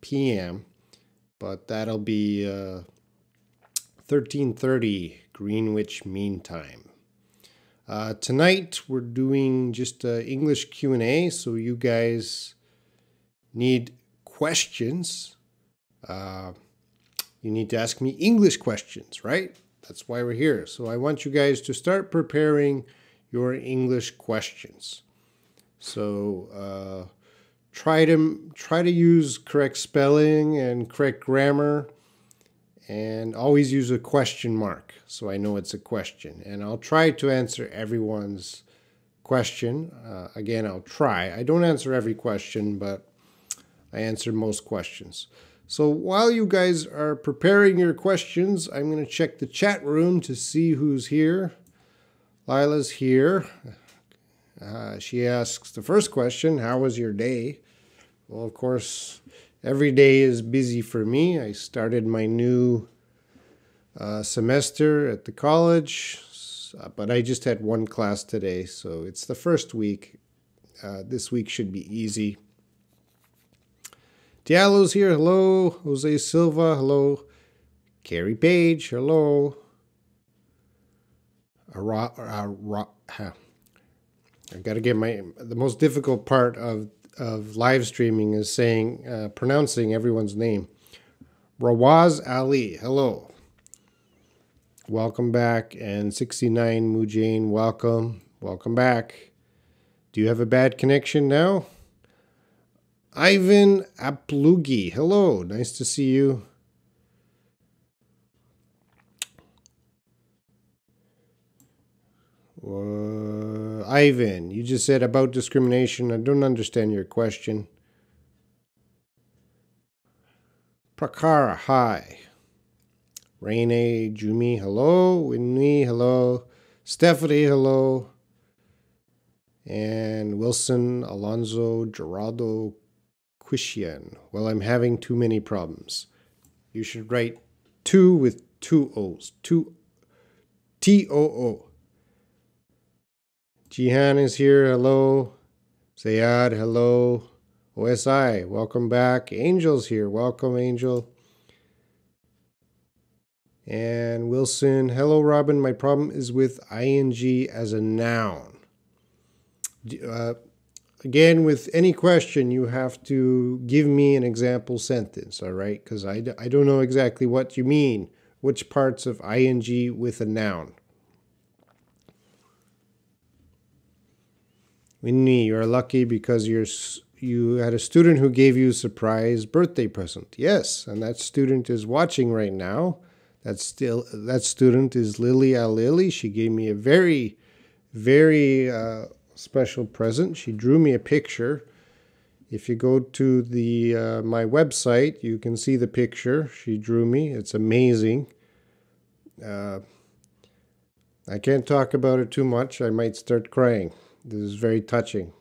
p.m., but that'll be 13:30 Greenwich Mean Time. Tonight we're doing just English Q&A, so you guys need questions. You need to ask me English questions, right? That's why we're here. So I want you guys to start preparing your English questions. So try to use correct spelling and correct grammar, and always use a question mark so I know it's a question. And I'll try to answer everyone's question. Again, I'll try. I don't answer every question, but I answer most questions. So while you guys are preparing your questions, I'm going to check the chat room to see who's here. Lila's here. She asks the first question, how was your day? Well, of course, every day is busy for me. I started my new semester at the college, but I just had one class today, so it's the first week. This week should be easy. Diallo's here, hello. Jose Silva, hello. Carrie Page, hello. I got to get the most difficult part of live streaming is pronouncing everyone's name. Rawaz Ali, hello. Welcome back. And 69 Mujane, welcome. Welcome back. Do you have a bad connection now? Ivan Aplugi, hello. Nice to see you. Ivan, you just said about discrimination. I don't understand your question. Prakara, hi. Raine, Jumi, hello. Winnie, hello. Stephanie, hello. And Wilson, Alonso, Geraldo, Quishian. Well, I'm having too many problems. You should write two with two O's. T-O-O. Jihan is here, hello. Zayad, hello. OSI, welcome back. Angel's here, welcome, Angel. And Wilson, hello, Robin. My problem is with ing as a noun. Again, with any question, you have to give me an example sentence, all right? Because I don't know exactly what you mean, which parts of ing with a noun. Winnie, you're lucky because you had a student who gave you a surprise birthday present. Yes, and that student is watching right now. That student is Lily Alili. She gave me a very, very special present. She drew me a picture. If you go to my website, you can see the picture she drew me. It's amazing. I can't talk about it too much. I might start crying. This is very touching.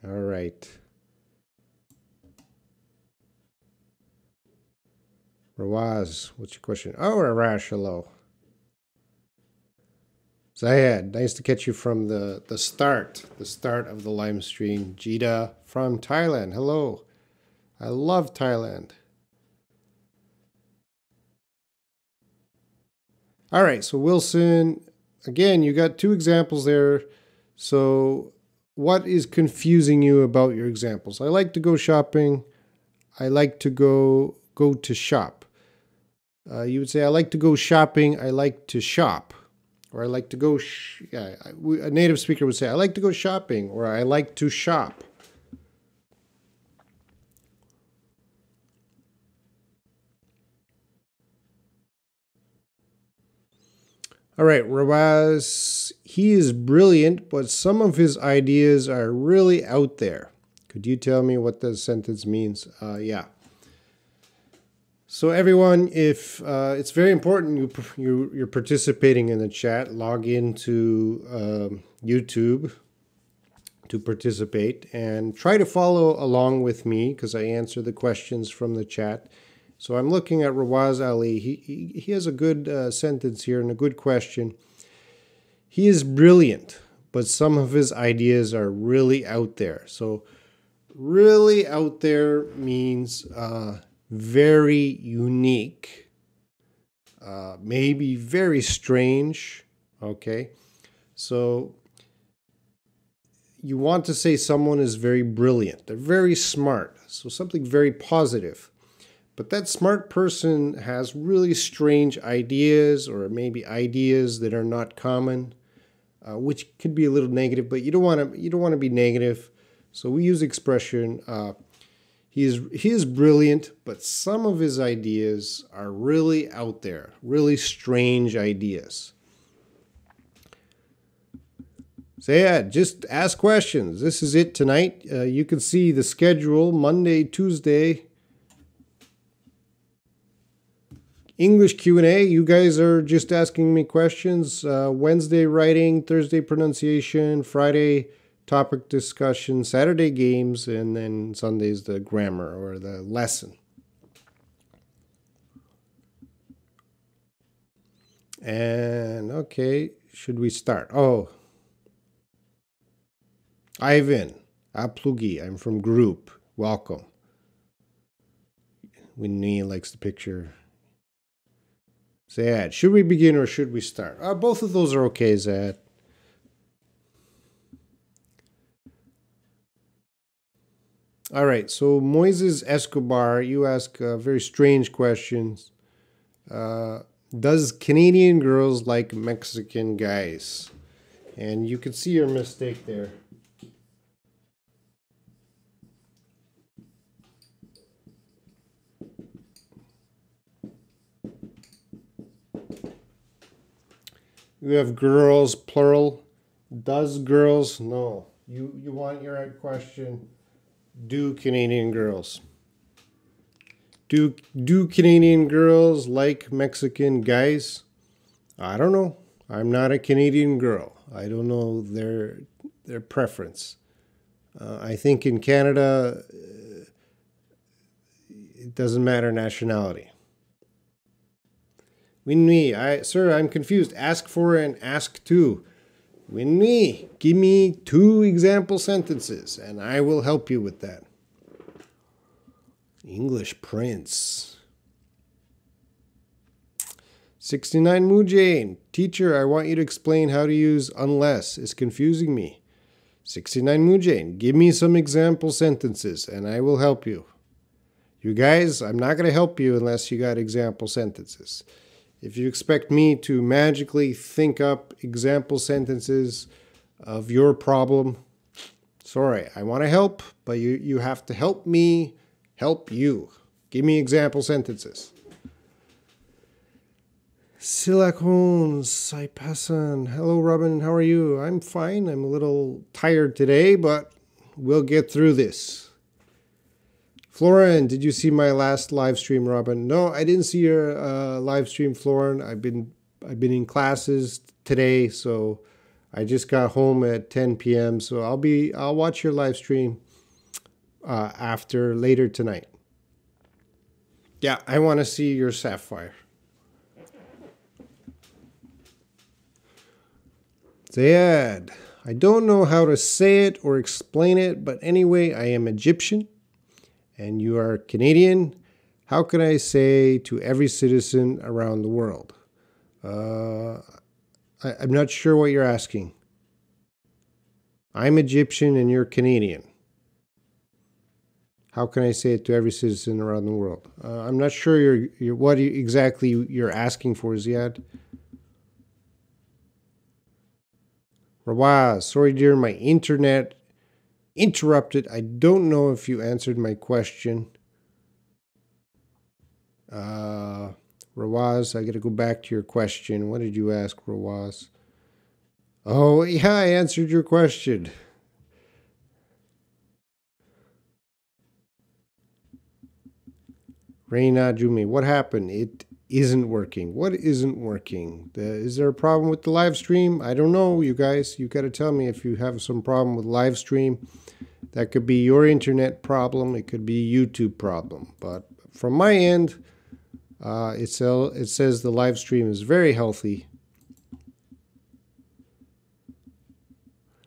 All right. Rawaz, what's your question? Oh, Arash, hello. Zayed, nice to catch you from the start of the live stream. Jida from Thailand, hello. I love Thailand. All right, so Wilson, again, you got two examples there. So what is confusing you about your examples? I like to go shopping. I like to go to shop. You would say, I like to go shopping. I like to shop. Or I like to go, a native speaker would say, I like to go shopping, or I like to shop. All right, Rawaz, he is brilliant, but some of his ideas are really out there. Could you tell me what the sentence means? Yeah. So everyone, if it's very important you're participating in the chat, log into YouTube to participate and try to follow along with me because I answer the questions from the chat. So I'm looking at Rawaz Ali. He has a good sentence here and a good question. He is brilliant, but some of his ideas are really out there. So Really out there means very unique, maybe very strange. Okay, so you want to say someone is very brilliant, they're very smart, so something very positive. But that smart person has really strange ideas, or maybe ideas that are not common, which could be a little negative. But you don't want to be negative. So we use expression. He is brilliant, but some of his ideas are really out there, really strange ideas. So yeah, just ask questions. This is it tonight. You can see the schedule: Monday, Tuesday, English Q&A. You guys are just asking me questions. Wednesday writing, Thursday pronunciation, Friday topic discussion, Saturday games, and then Sunday's the grammar or the lesson. And okay, should we start? Oh, Ivan, Aplugi, I'm from group. Welcome. Winnie likes the picture. Zad, should we begin or should we start? Both of those are okay, Zad. All right, so Moises Escobar, you ask very strange questions. Does Canadian girls like Mexican guys? And you can see your mistake there. You have girls, plural. Does girls? No. You want your question. Do Canadian girls? Do Canadian girls like Mexican guys? I don't know. I'm not a Canadian girl. I don't know their preference. I think in Canada, it doesn't matter nationality. Winnie, sir, I'm confused. Ask for and ask to. Winnie, give me 2 example sentences, and I will help you with that. English Prince. 69 Mujane. Teacher, I want you to explain how to use unless. It's confusing me. 69 Mujane. Give me some example sentences, and I will help you. You guys, I'm not going to help you unless you got example sentences. If you expect me to magically think up example sentences of your problem, sorry, I want to help, but you have to help me help you. Give me example sentences. Silicon Saipasan. Hello, Robin. How are you? I'm fine. I'm a little tired today, but we'll get through this. Florin, did you see my last live stream, Robin? No, I didn't see your live stream, Florin. I've been in classes today, so I just got home at 10 p.m. So I'll watch your live stream later tonight. Yeah, I want to see your sapphire. Zayad, I don't know how to say it or explain it, but anyway, I am Egyptian. And you are Canadian. How can I say to every citizen around the world? I'm not sure what you're asking. I'm Egyptian and you're Canadian. How can I say it to every citizen around the world? I'm not sure what exactly you're asking for, Ziad. Rawaz, sorry dear, my internet interrupted. I don't know if you answered my question. Rawaz, I got to go back to your question. What did you ask, Rawaz? Oh, yeah, I answered your question. Reina Jumi, what happened? It isn't working. What isn't working? Is there a problem with the live stream? I don't know, you guys. You got to tell me if you have some problem with live stream. That could be your internet problem. It could be a YouTube problem. But from my end, it says the live stream is very healthy.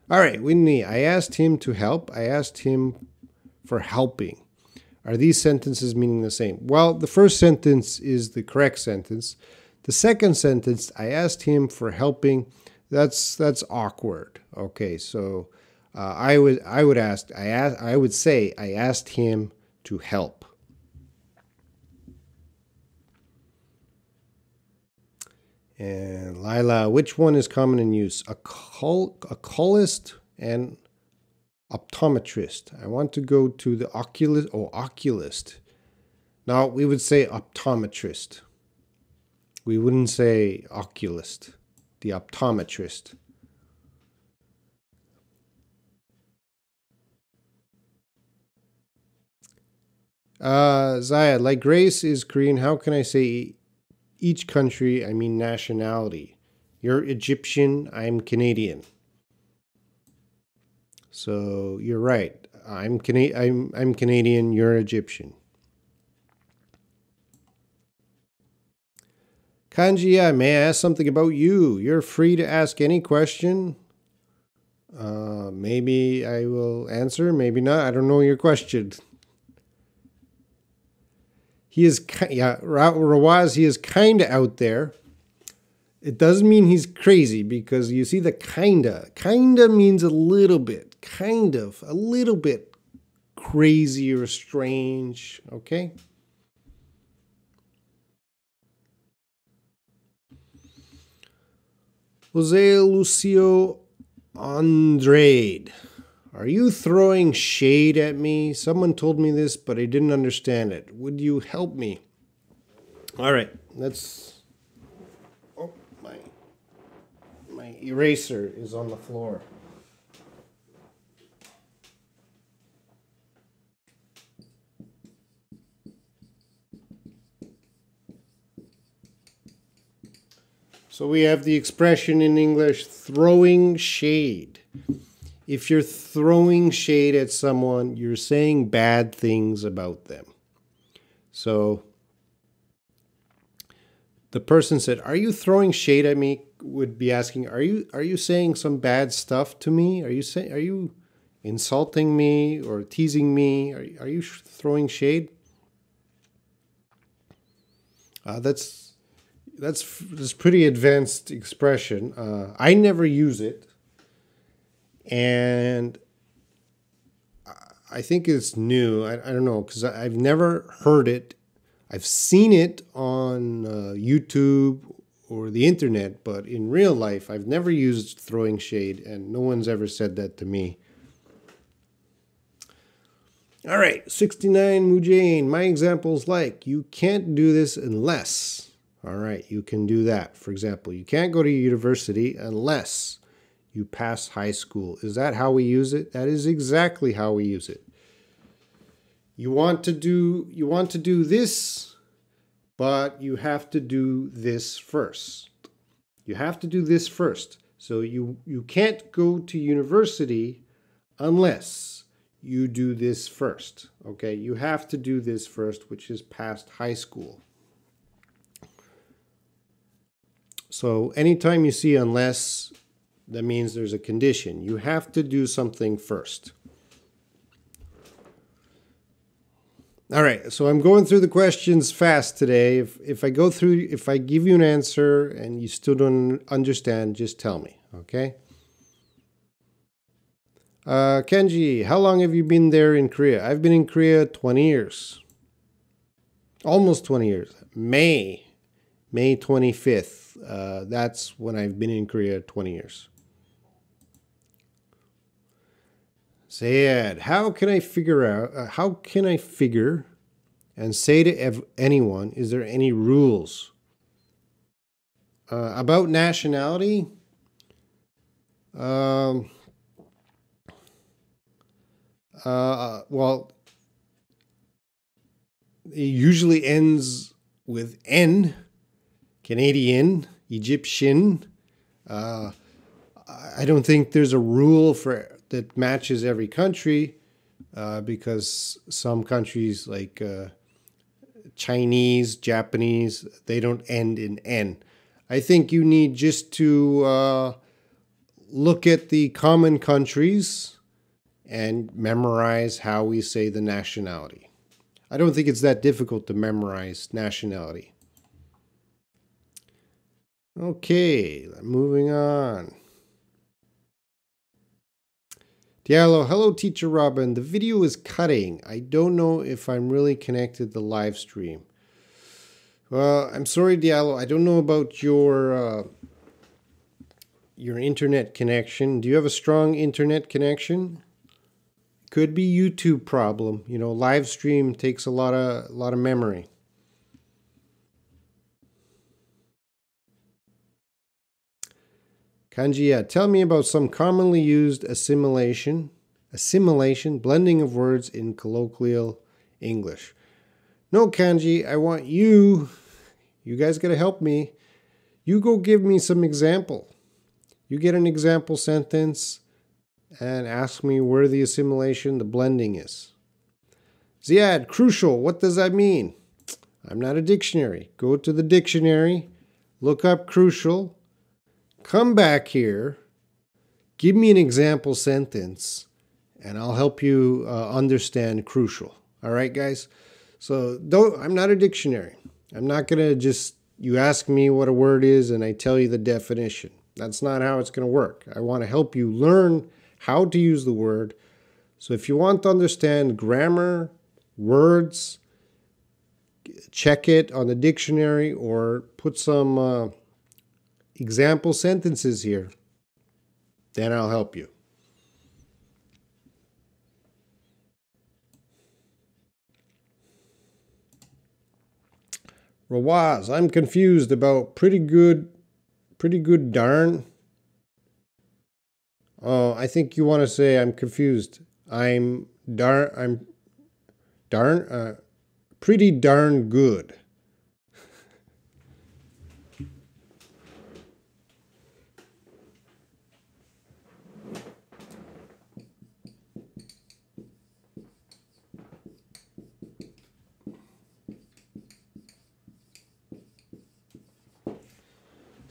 All right, Whitney, I asked him to help. I asked him for helping. Are these sentences meaning the same? Well, the first sentence is the correct sentence. The second sentence, I asked him for helping. That's awkward. Okay, so I would say I asked him to help. And Lila, which one is common in use? Oculist and optometrist. I want to go to the oculist. Now, we would say optometrist. We wouldn't say oculist, the optometrist. Zaya, like Grace is Korean, how can I say each country, I mean nationality? You're Egyptian, I'm Canadian. So you're right. I'm Canadian, you're Egyptian. Kanji, yeah, may I ask something about you? You're free to ask any question. Maybe I will answer, maybe not. I don't know your question. He is, Rawaz, he is kind of out there. It doesn't mean he's crazy because you see the kinda. Kinda means a little bit. Kind of. A little bit crazy or strange. Okay? Jose Lucio Andrade. Are you throwing shade at me? Someone told me this, but I didn't understand it. Would you help me? All right, let's... Oh, my eraser is on the floor. So we have the expression in English, throwing shade. If you're throwing shade at someone, you're saying bad things about them. So the person said, "Are you throwing shade at me?" would be asking, "Are you saying some bad stuff to me? Are you insulting me or teasing me? Are you throwing shade?" That's pretty advanced expression. I never use it. And I think it's new. I don't know, because I've never heard it. I've seen it on YouTube or the internet, but in real life, I've never used throwing shade, and no one's ever said that to me. All right, 69 Mujane. My example's like, you can't do this unless. All right, you can do that. For example, you can't go to university unless you pass high school. Is that how we use it? That is exactly how we use it. You want to do this, but you have to do this first. You have to do this first. So you can't go to university unless you do this first. Okay? You have to do this first, which is past high school. So anytime you see unless, that means there's a condition. You have to do something first. All right, so I'm going through the questions fast today. If I give you an answer and you still don't understand, just tell me, okay? Kenji, how long have you been there in Korea? I've been in Korea 20 years. Almost 20 years. May 25th. That's when I've been in Korea 20 years. Sayed, how can I figure and say to anyone, is there any rules? About nationality? Well, it usually ends with N, Canadian, Egyptian. I don't think there's a rule that matches every country, because some countries like Chinese, Japanese, they don't end in N. I think you need just to look at the common countries and memorize how we say the nationality. I don't think it's that difficult to memorize nationality. Okay, moving on. Diallo, hello teacher Robin. The video is cutting. I don't know if I'm really connected to the live stream. Well, I'm sorry, Diallo. I don't know about your internet connection. Do you have a strong internet connection? Could be YouTube problem. You know, live stream takes a lot of memory. Kanji, yeah. Tell me about some commonly used assimilation, blending of words in colloquial English. No, Kanji, I want you guys got to help me. You go give me some example. You get an example sentence and ask me where the assimilation, the blending is. Ziad, crucial, what does that mean? I'm not a dictionary. Go to the dictionary, look up crucial, come back here, give me an example sentence, and I'll help you understand crucial. All right, guys? So I'm not a dictionary. I'm not going to just, you ask me what a word is and I tell you the definition. That's not how it's going to work. I want to help you learn how to use the word. So if you want to understand grammar, words, check it on the dictionary or put some example sentences here. Then I'll help you. Rawaz, I'm confused about pretty good darn. Oh, I think you want to say I'm confused. I'm pretty darn good.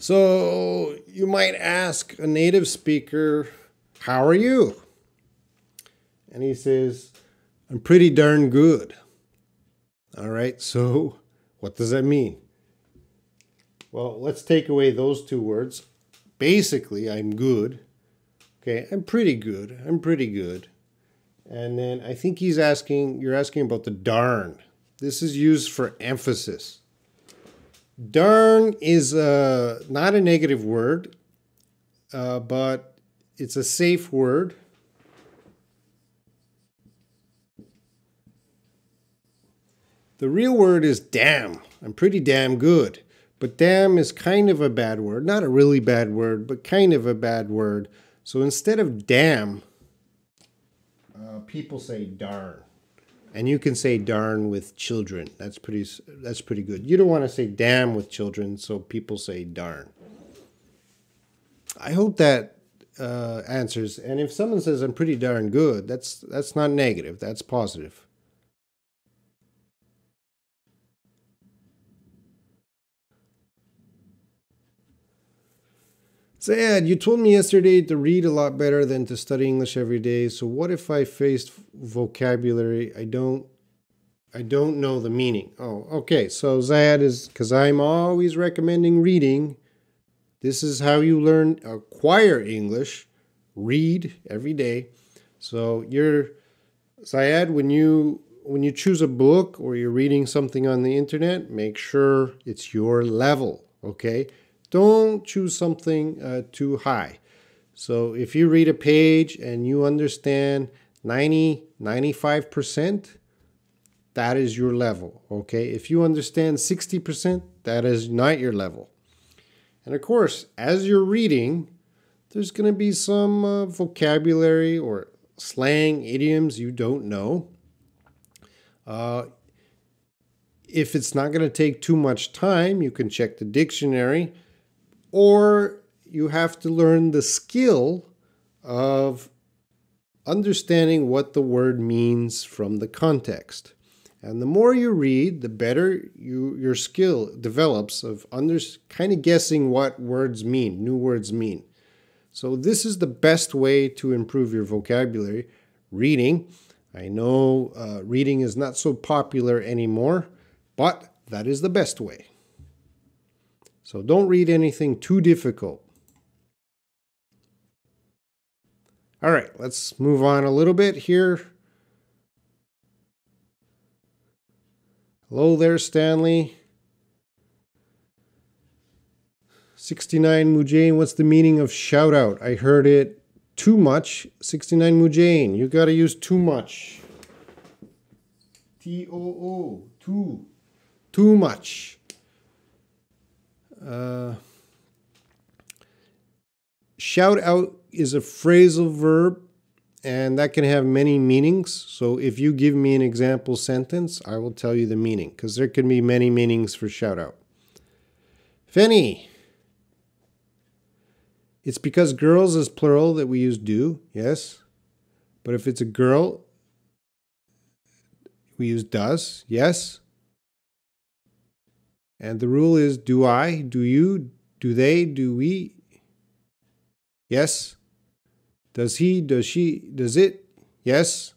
So you might ask a native speaker, how are you? And he says, I'm pretty darn good. All right, so what does that mean? Well, let's take away those two words. Basically, I'm good. Okay, I'm pretty good. I'm pretty good. And then I think you're asking about the darn. This is used for emphasis. Darn is not a negative word, but it's a safe word. The real word is damn. I'm pretty damn good. But damn is kind of a bad word. Not a really bad word, but kind of a bad word. So instead of damn, people say darn. And you can say darn with children. That's pretty good. You don't want to say damn with children, so people say darn. I hope that answers. And if someone says I'm pretty darn good, that's not negative. That's positive. Zad, you told me yesterday to read a lot better than to study English every day. So what if I faced vocabulary I don't know the meaning? Oh, okay. So Zad is, because I'm always recommending reading. This is how you acquire English. Read every day. So Zayad, when you choose a book or you're reading something on the internet, make sure it's your level, okay? Don't choose something too high. So if you read a page and you understand 95%, that is your level, okay? If you understand 60%, that is not your level. And of course, as you're reading, there's going to be some vocabulary or slang, idioms you don't know. If it's not going to take too much time, you can check the dictionary. Or you have to learn the skill of understanding what the word means from the context. And the more you read, the better your skill develops of kind of guessing what words mean, new words mean. So this is the best way to improve your vocabulary. reading. I know reading is not so popular anymore, but that is the best way. So don't read anything too difficult. All right, let's move on a little bit here. Hello there, Stanley. 69 Mujane, what's the meaning of shout out? I heard it too much. 69 Mujane, you got to use too much. T-O-O, too much. Shout out is a phrasal verb, and that can have many meanings. So if you give me an example sentence, I will tell you the meaning, because there can be many meanings for shout out. Fenny. It's because girls is plural that we use do, yes. But if it's a girl, we use does, yes. And the rule is do I, do you, do they, do we, yes. Does he, does she, does it, yes.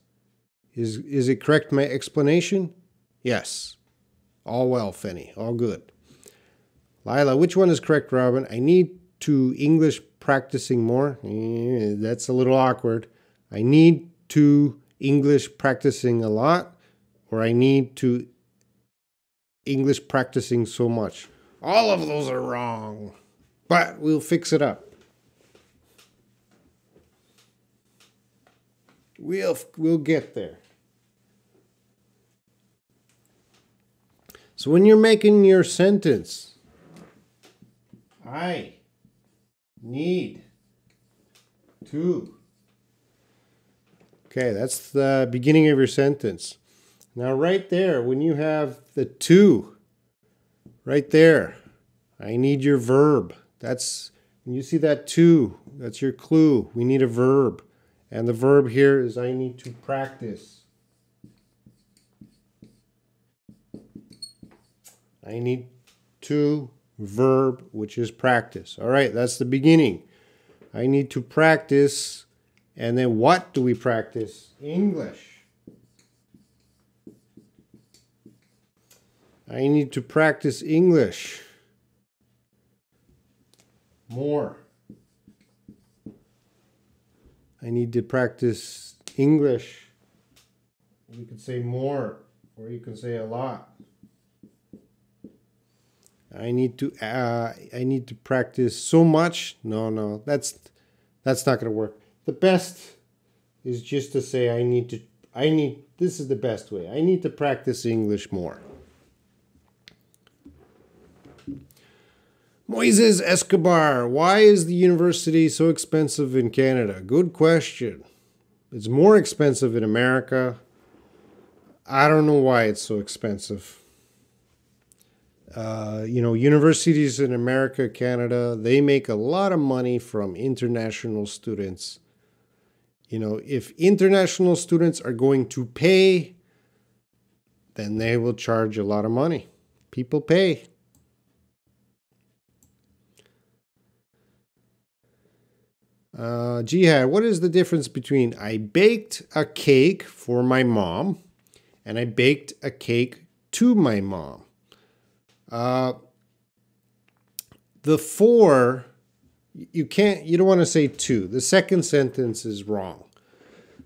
Is it correct, my explanation? Yes. All well, Fenny, all good. Lila, which one is correct, Robin? I need to English practicing more. That's a little awkward. I need to English practicing a lot, or I need to English practicing so much. All of those are wrong, but we'll fix it up. We'll get there. So when you're making your sentence, I need to. Okay, that's the beginning of your sentence. Now right there, when you have the to, right there, I need your verb. That's, when you see that to, that's your clue. We need a verb. And the verb here is I need to practice. I need to verb, which is practice. All right, that's the beginning. I need to practice. And then what do we practice? English. I need to practice English more. I need to practice English. You could say more, or you can say a lot. I need to practice so much. No, that's not going to work. The best is just to say this is the best way. I need to practice English more. Moises Escobar, why is the university so expensive in Canada? Good question. It's more expensive in America. I don't know why it's so expensive. Universities in America, Canada, they make a lot of money from international students. If international students are going to pay, then they will charge a lot of money. People pay. Jihad, what is the difference between I baked a cake for my mom and I baked a cake to my mom? The for, you don't want to say to. The second sentence is wrong.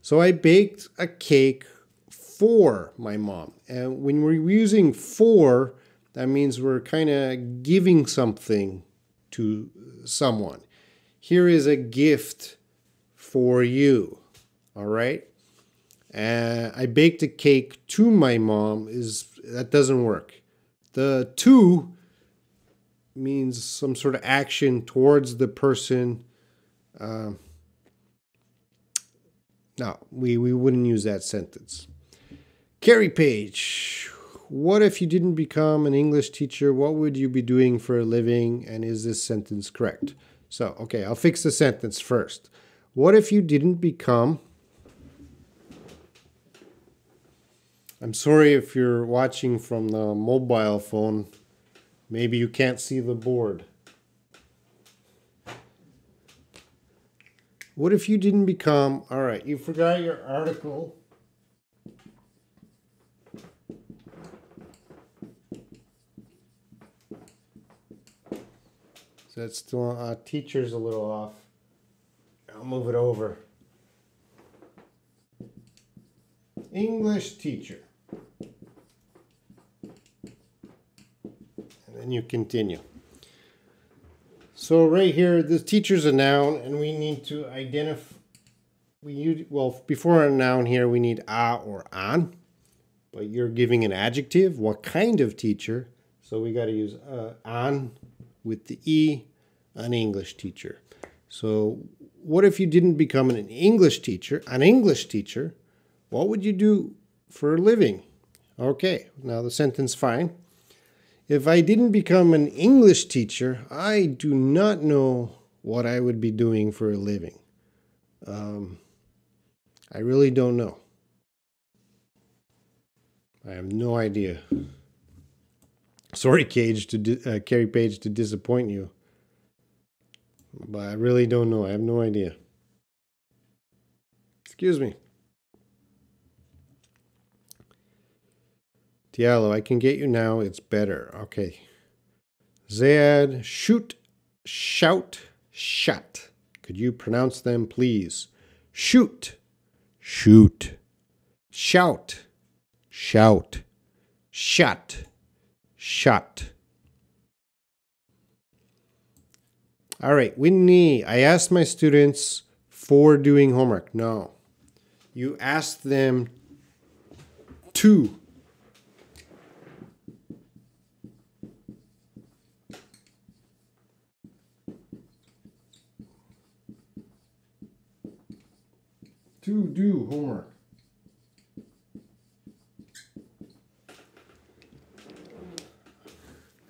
So I baked a cake for my mom. And when we're using for, that means we're kind of giving something to someone. Here is a gift for you. All right. I baked a cake to my mom. That doesn't work. The to means some sort of action towards the person. No, we wouldn't use that sentence. Carrie Page, what if you didn't become an English teacher? What would you be doing for a living? And is this sentence correct? So, okay, I'll fix the sentence first. What if you didn't become... I'm sorry if you're watching from the mobile phone. Maybe you can't see the board. What if you didn't become, all right, you forgot your article. So that's still, teacher's a little off. I'll move it over. English teacher. And then you continue. So right here, the teacher's a noun, and we need to identify. Well, before a noun here, we need a or an. But you're giving an adjective. What kind of teacher? So we got to use an with the e, an English teacher. So what if you didn't become an English teacher? An English teacher, what would you do for a living? Okay, now the sentence fine. If I didn't become an English teacher, I do not know what I would be doing for a living. I really don't know. I have no idea. Sorry, Carrie Page, to disappoint you. But I really don't know. I have no idea. Excuse me. Diallo, I can get you now. It's better. Okay. Zayad, shoot, shout, shut. Could you pronounce them, please? Shoot, shoot. Shout, shout. Shut, shut. All right, Whitney, I asked my students for doing homework. No. You asked them to. To do homework.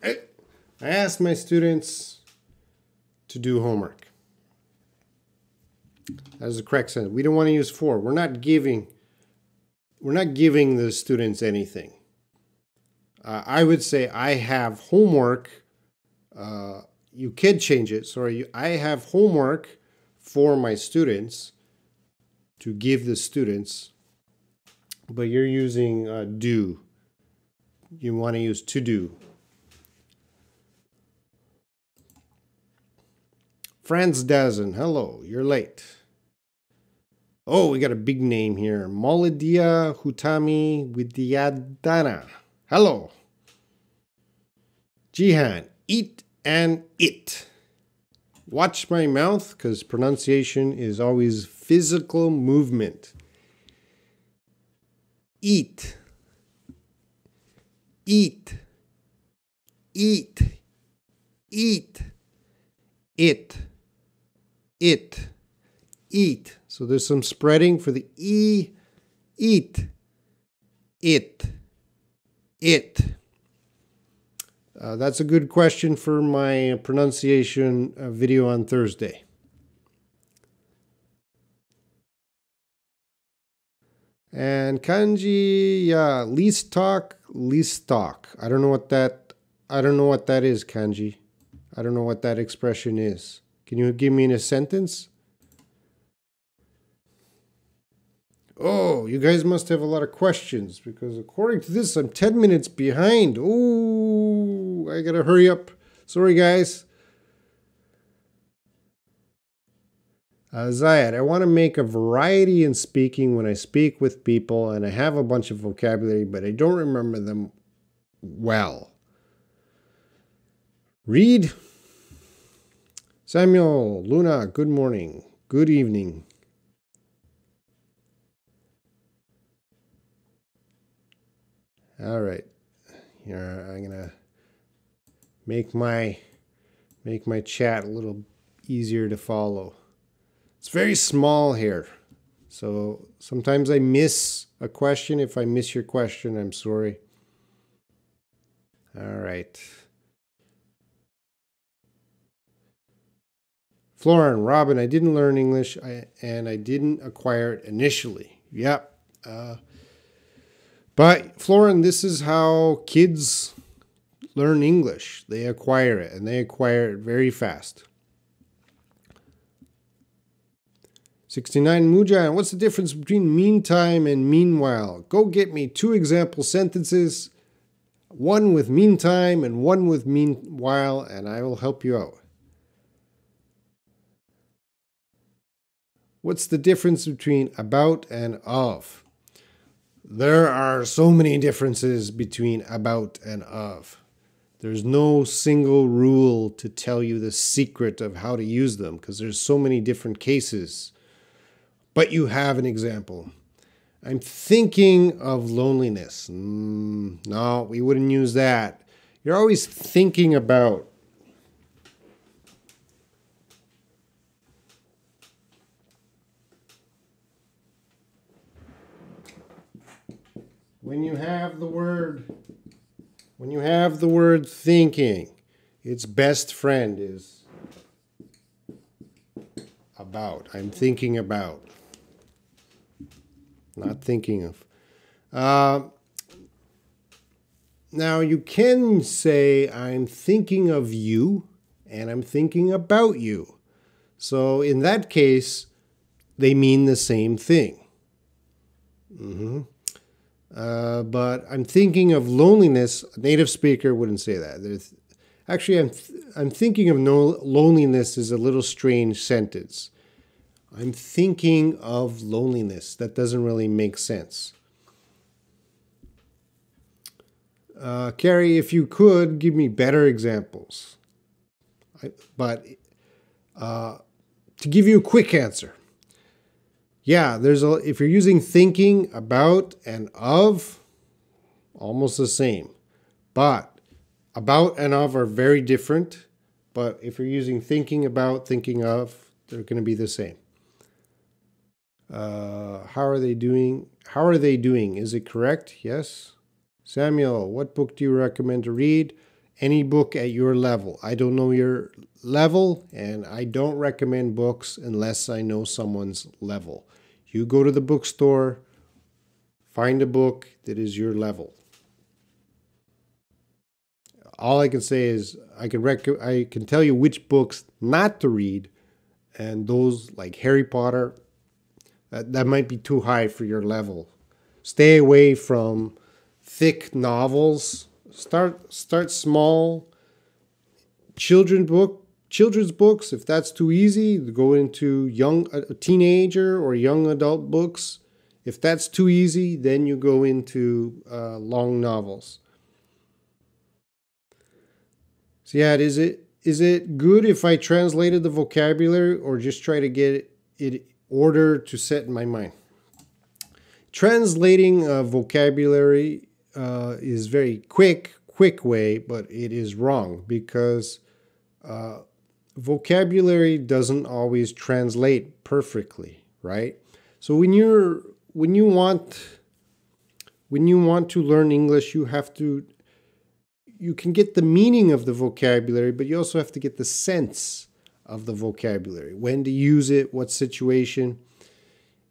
I asked my students to do homework. That is the correct sentence. We don't want to use for. We're not giving the students anything. I would say I have homework. You could change it. Sorry, I have homework for my students to give the students, but you're using do. You want to use to do. Franz Dazen, hello, you're late. Oh, we got a big name here. Molidia Hutami Widyadana. Hello. Jihan, eat and it. Watch my mouth, because pronunciation is always physical movement. Eat. Eat. Eat. Eat. It. It. Eat. So there's some spreading for the E. Eat. It. It. That's a good question for my pronunciation video on Thursday. And kanji, yeah, least talk. I don't know what that is, kanji. I don't know what that expression is. Can you give me in a sentence? Oh, you guys must have a lot of questions, because according to this, I'm 10 minutes behind. Oh, I gotta hurry up. Sorry, guys. Zayad, I want to make a variety in speaking when I speak with people, and I have a bunch of vocabulary, but I don't remember them well. Read. Samuel, Luna, good morning. Good evening. All right. Here, I'm gonna make my chat a little easier to follow. It's very small here, so sometimes I miss a question. If I miss your question, I'm sorry. All right. Florin, Robin, I didn't learn English and I didn't acquire it initially. Yep. But Florin, this is how kids learn English. They acquire it, and they acquire it very fast. 69 Mujan, what's the difference between meantime and meanwhile? Go get me 2 example sentences, one with meantime and one with meanwhile, and I will help you out. What's the difference between about and of? There are so many differences between about and of. There's no single rule to tell you the secret of how to use them because there's so many different cases. But you have an example. I'm thinking of loneliness. No, we wouldn't use that. You're always thinking about. When you have the word thinking, its best friend is about. I'm thinking about. Not thinking of. Now you can say I'm thinking of you and I'm thinking about you. So in that case, they mean the same thing. But I'm thinking of loneliness. A native speaker wouldn't say that. Actually, I'm thinking of loneliness is a little strange sentence. I'm thinking of loneliness. That doesn't really make sense. Carrie, if you could, give me better examples. But to give you a quick answer, yeah, if you're using thinking, about, and of, almost the same. But about and of are very different. But if you're using thinking about, thinking of, they're going to be the same. How are they doing? How are they doing? Is it correct? Yes. Samuel, what book do you recommend to read? Any book at your level. I don't know your level, and I don't recommend books unless I know someone's level. You go to the bookstore, find a book that is your level. All I can say is I can tell you which books not to read, and those like Harry Potter, that might be too high for your level. Stay away from thick novels. Start small. Children's books, if that's too easy, go into a teenager or young adult books. If that's too easy, then you go into long novels. So yeah, is it good if I translated the vocabulary or just try to get it order to set in my mind? Translating vocabulary is very quick way, but it is wrong because vocabulary doesn't always translate perfectly, right? So when you want to learn English, you can get the meaning of the vocabulary, but you also have to get the sense of the vocabulary, when to use it, what situation,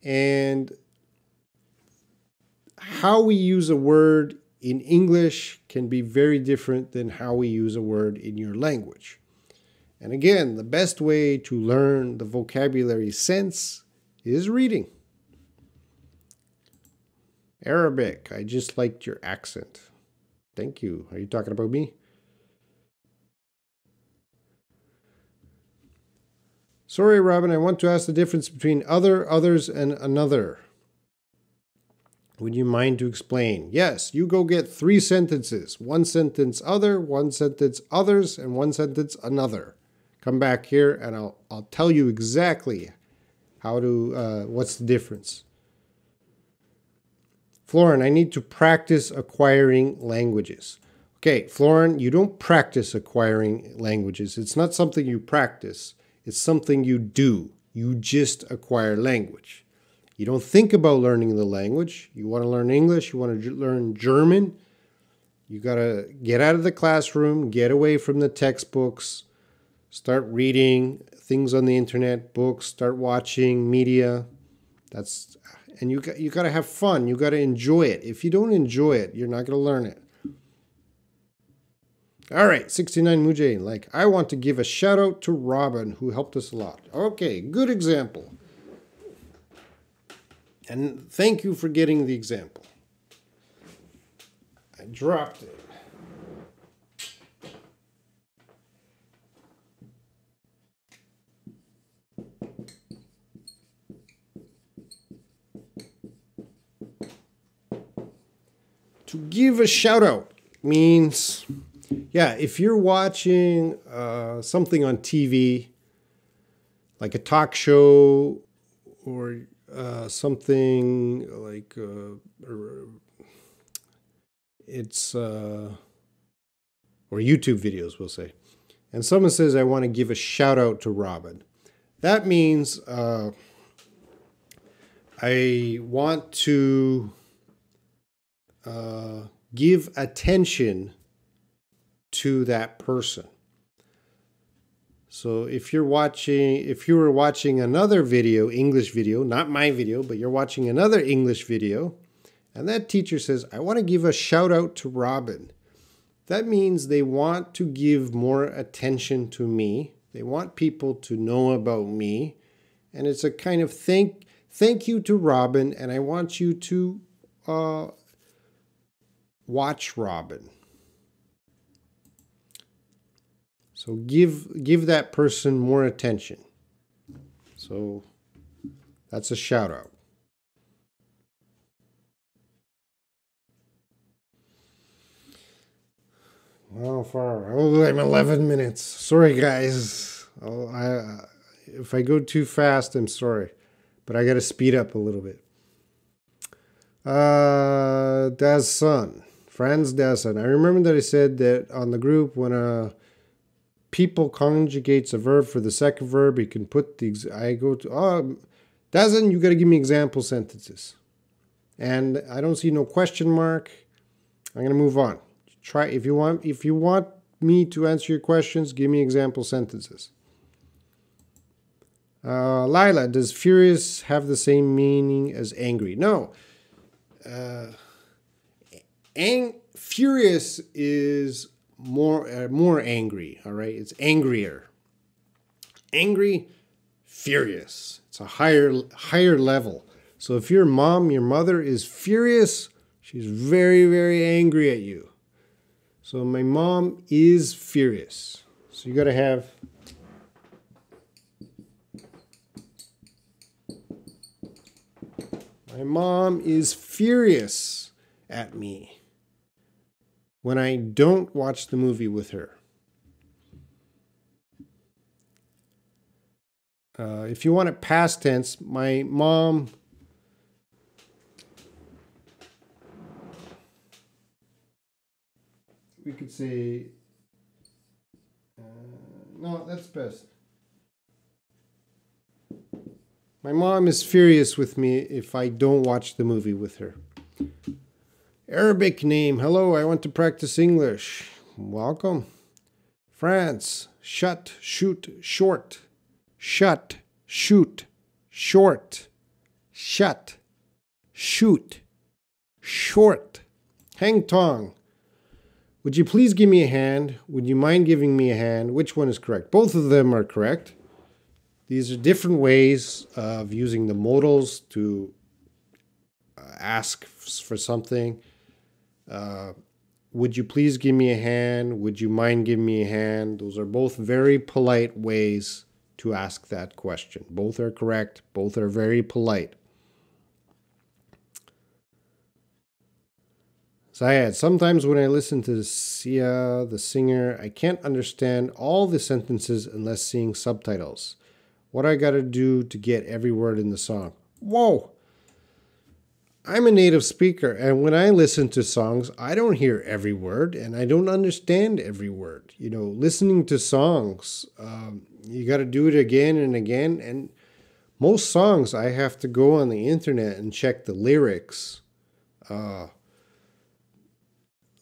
and how we use a word in English can be very different than how we use a word in your language. And again, the best way to learn the vocabulary sense is reading. Arabic, I just liked your accent. Thank you. Are you talking about me? Sorry, Robin, I want to ask the difference between other, others, and another. Would you mind to explain? Yes, you go get 3 sentences. 1 sentence other, 1 sentence others, and 1 sentence another. Come back here and I'll tell you exactly how to, what's the difference. Florin, I need to practice acquiring languages. Okay, Florin, you don't practice acquiring languages. It's not something you practice. It's something you do. You just acquire language. You don't think about learning the language. You want to learn English. You want to learn German. You got to get out of the classroom, get away from the textbooks, start reading things on the internet, books, start watching media. And you got to have fun. You got to enjoy it. If you don't enjoy it, you're not going to learn it. All right, 69 Mujay, I want to give a shout out to Robin, who helped us a lot. Okay, good example. And thank you for getting the example. I dropped it. To give a shout out means, yeah, if you're watching something on TV, like a talk show or something like or YouTube videos, we'll say, and someone says, I want to give a shout out to Robin. That means I want to give attention to that person. So if you were watching another video, English video, not my video, but you're watching another English video, and that teacher says, I want to give a shout out to Robin. That means they want to give more attention to me. They want people to know about me. And it's a kind of thank you to Robin, and I want you to watch Robin. So give that person more attention. So that's a shout out. Well, I'm 11 minutes. Sorry, guys. If I go too fast, I'm sorry. But I got to speed up a little bit. Das son. Franz das son. I remember that I said that on the group when a people conjugates a verb for the second verb, you can put the... I go to... Dazen, you got to give me example sentences. And I don't see no question mark. I'm going to move on. Try if you want me to answer your questions, give me example sentences. Lila, does furious have the same meaning as angry? No. Furious is more angry, all right? It's angrier. Angry, furious. It's a higher level. So if your mother is furious, she's very, very angry at you. So my mom is furious. So you got to have my mom is furious at me when I don't watch the movie with her. If you want it past tense, my mom we could say, no, that's best. My mom is furious with me if I don't watch the movie with her. Arabic name. Hello, I want to practice English. Welcome. France. Shut, shoot, short. Shut, shoot, short. Shut, shoot, short. Hang tong. Would you please give me a hand? Would you mind giving me a hand? Which one is correct? Both of them are correct. These are different ways of using the modals to ask for something. Would you please give me a hand? Would you mind giving me a hand? Those are both very polite ways to ask that question. Both are correct. Both are very polite. Zayed, sometimes when I listen to Sia, the singer, I can't understand all the sentences unless seeing subtitles. What I gotta do to get every word in the song? Whoa! I'm a native speaker, and when I listen to songs, I don't hear every word, and I don't understand every word. You know, listening to songs, you gotta do it again and again, and most songs I have to go on the internet and check the lyrics.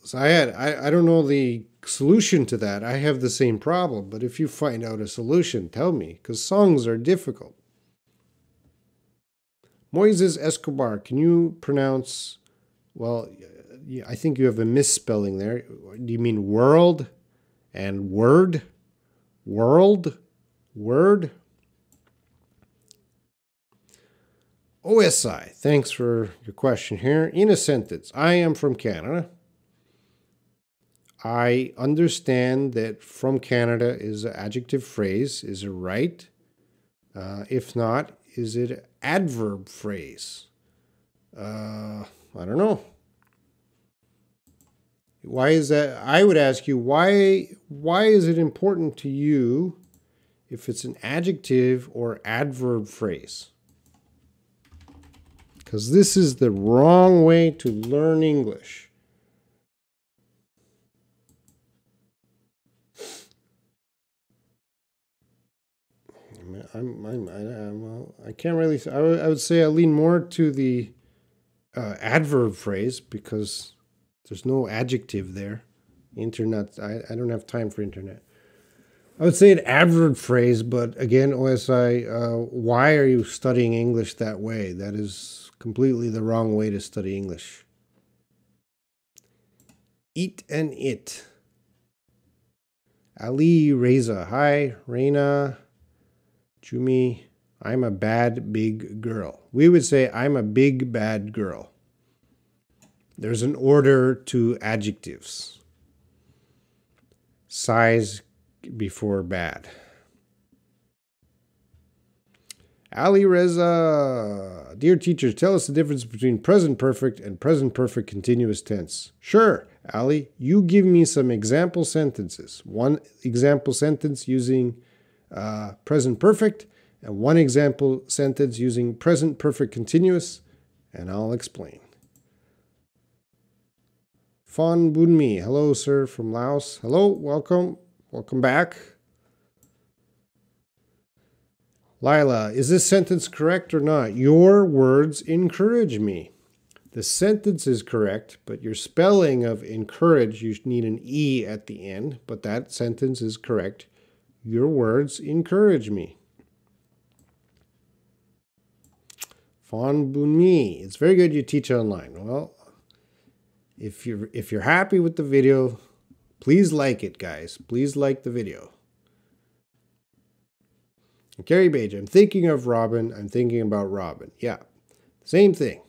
So I don't know the solution to that. I have the same problem, but if you find out a solution, tell me, because songs are difficult. Moises Escobar, can you pronounce, well, I think you have a misspelling there. Do you mean world and word? World? Word? OSI, thanks for your question here. In a sentence, I am from Canada. I understand that from Canada is an adjective phrase. Is it right? If not, is it an adverb phrase? I don't know. Why is that? I would ask you, why is it important to you if it's an adjective or adverb phrase? Because this is the wrong way to learn English. I can't really. I would say I lean more to the adverb phrase because there's no adjective there. Internet. I don't have time for internet. I would say an adverb phrase, but again, OSI. Why are you studying English that way? That is completely the wrong way to study English. Eat and it. Ali Reza. Hi, Reina. Jumi, I'm a bad big girl. We would say I'm a big bad girl. There's an order to adjectives. Size before bad. Ali Reza, dear teachers, tell us the difference between present perfect and present perfect continuous tense. Sure, Ali, you give me some example sentences. One example sentence using present perfect, and one example sentence using present perfect continuous, and I'll explain. Phan Bunmi, hello sir from Laos. Hello, welcome back. Lila, is this sentence correct or not? Your words encourage me. The sentence is correct, but your spelling of encourage, you need an E at the end, but that sentence is correct. Your words encourage me. Phan Bunmi, it's very good you teach online. Well, if you're happy with the video, please like it, guys. Please like the video. And Carrie Page, I'm thinking of Robin. I'm thinking about Robin. Yeah, same thing.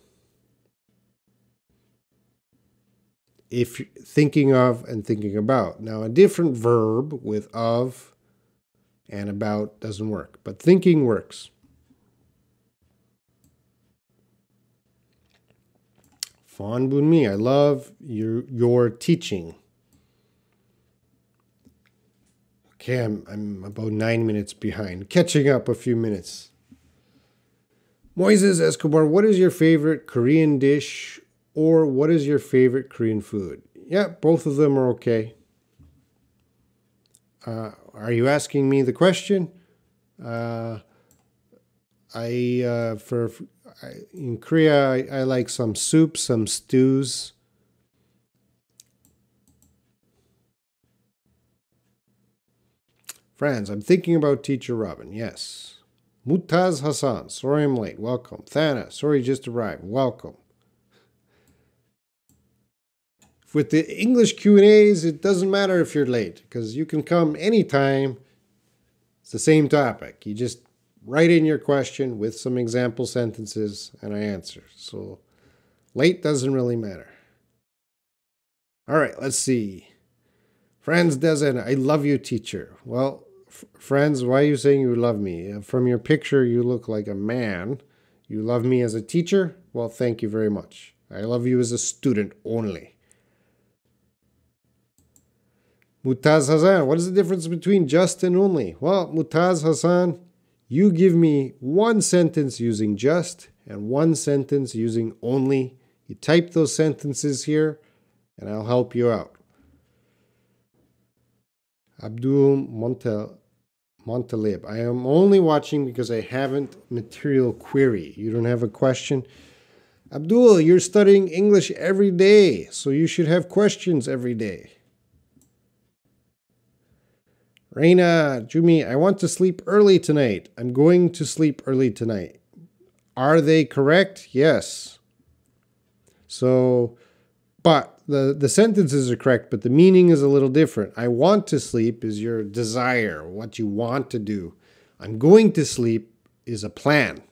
If you're thinking of and thinking about. Now, a different verb with of and about doesn't work, but thinking works. Phan Bunmi, I love your teaching. Okay, I'm about 9 minutes behind, catching up a few minutes. Moises Escobar, what is your favorite Korean dish or what is your favorite Korean food? Yeah, both of them are okay. Are you asking me the question? In Korea, I like some soup, some stews. Friends, I'm thinking about Teacher Robin. Yes. Mutaz Hassan, sorry I'm late. Welcome. Thana, sorry just arrived. Welcome. With the English Q&As, it doesn't matter if you're late because you can come anytime. It's the same topic. You just write in your question with some example sentences and I answer. So late doesn't really matter. All right, let's see. Franz Dezen, I love you, teacher. Well, Franz, why are you saying you love me? From your picture, you look like a man. You love me as a teacher? Well, thank you very much. I love you as a student only. Mutaz Hassan, what is the difference between just and only? Well, Mutaz Hassan, you give me one sentence using just and one sentence using only. You type those sentences here and I'll help you out. Abdul Montalib, I am only watching because I haven't material query. You don't have a question? Abdul, you're studying English every day, so you should have questions every day. Reina, Jumi, I want to sleep early tonight. I'm going to sleep early tonight. Are they correct? Yes. So, but the sentences are correct, but the meaning is a little different. I want to sleep is your desire, what you want to do. I'm going to sleep is a plan.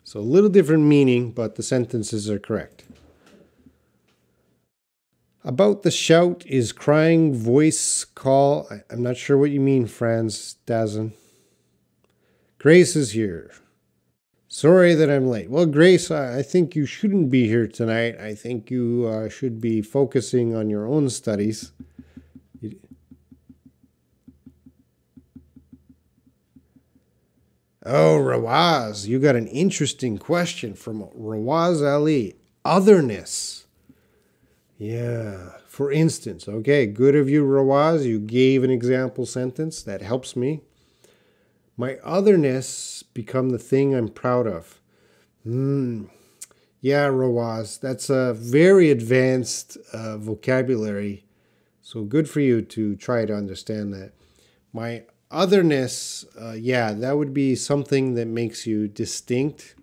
So a little different meaning, but the sentences are correct. About the shout is crying voice call. I'm not sure what you mean, Franz Dazen. Grace is here. Sorry that I'm late. Well, Grace, I think you shouldn't be here tonight. I think you should be focusing on your own studies. Oh, Rawaz, you got an interesting question from Rawaz Ali. Otherness. Yeah, for instance. Okay, good of you, Rawaz. You gave an example sentence. That helps me. My otherness become the thing I'm proud of. Yeah, Rawaz, that's a very advanced vocabulary. So good for you to try to understand that. My otherness, yeah, that would be something that makes you distinct,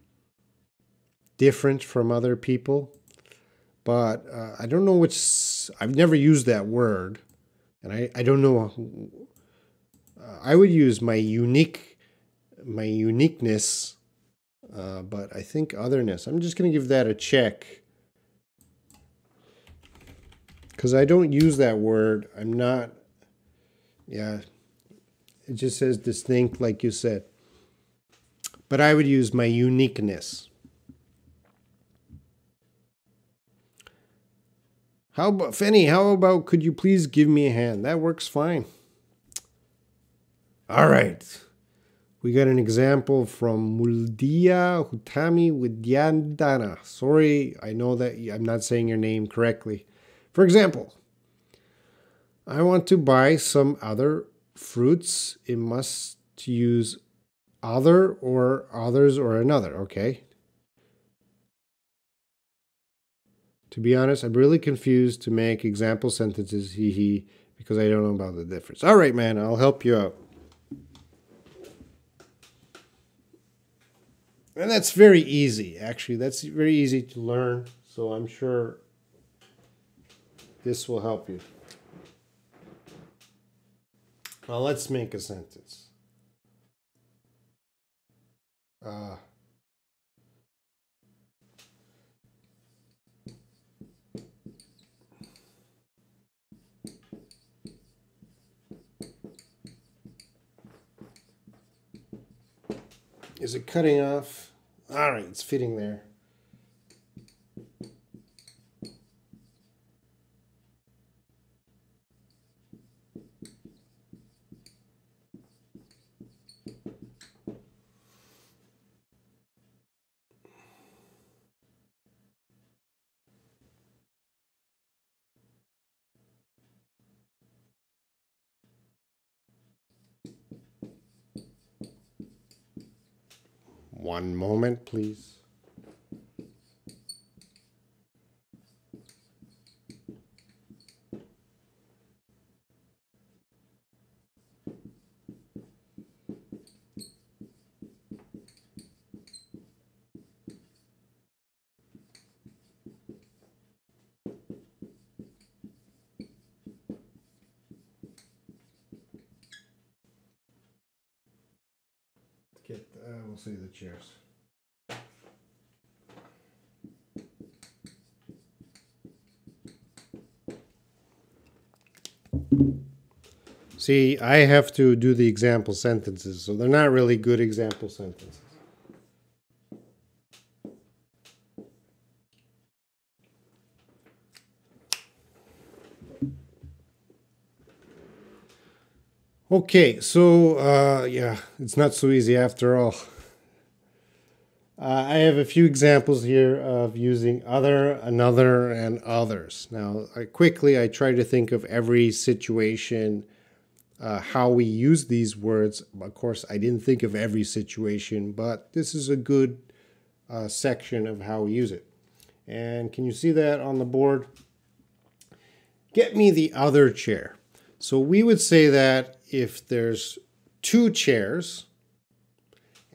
different from other people. But I don't know which, I've never used that word. And I don't know, I would use my uniqueness, but I think otherness. I'm just going to give that a check. Because I don't use that word. I'm not, yeah, it just says distinct like you said. But I would use my uniqueness. How about, Fenny, how about could you please give me a hand? That works fine. All right. We got an example from Muldia Hutami Widyandana. Sorry, I know that I'm not saying your name correctly. For example, I want to buy some other fruits. It must use other or others or another, okay? To be honest, I'm really confused to make example sentences, because I don't know about the difference. All right, man, I'll help you out. And that's very easy, actually. That's very easy to learn, so I'm sure this will help you. Well, let's make a sentence. Is it cutting off? All right, it's fitting there. One moment, please. We'll see the chairs. See, I have to do the example sentences, so they're not really good example sentences. Okay, so yeah, it's not so easy after all. I have a few examples here of using other, another, and others. Now, I try to think of every situation, how we use these words. Of course, I didn't think of every situation, but this is a good section of how we use it. And can you see that on the board? Get me the other chair. So we would say that if there's two chairs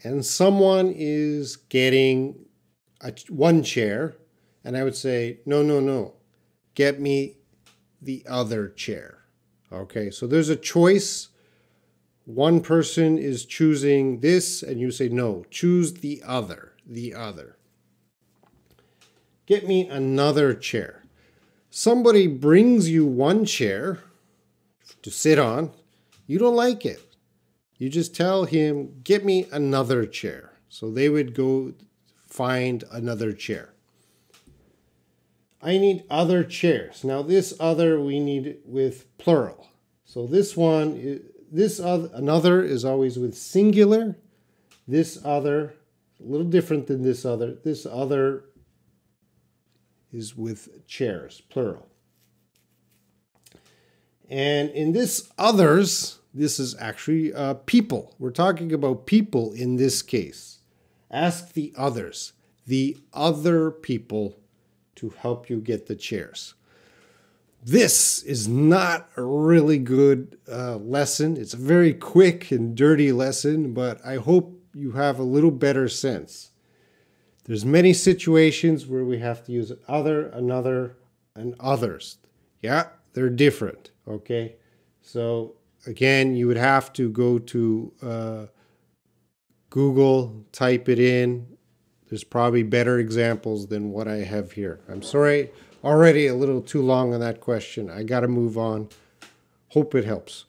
and someone is getting one chair, and I would say, no, get me the other chair. Okay, so there's a choice. One person is choosing this, and you say, no, choose the other. the other. Get me another chair. Somebody brings you one chair to sit on. You don't like it. You just tell him, get me another chair. So they would go find another chair. I need other chairs. Now this other we need with plural. So this one, another is always with singular. This other, a little different than this other. This other is with chairs, plural. And in this others, this is actually people. We're talking about people in this case. Ask the others, the other people, to help you get the chairs. This is not a really good lesson. It's a very quick and dirty lesson, but I hope you have a little better sense. There's many situations where we have to use other, another, and others. Yeah, they're different, okay? So again, you would have to go to Google, type it in. There's probably better examples than what I have here. I'm sorry, already a little too long on that question. I got to move on. Hope it helps.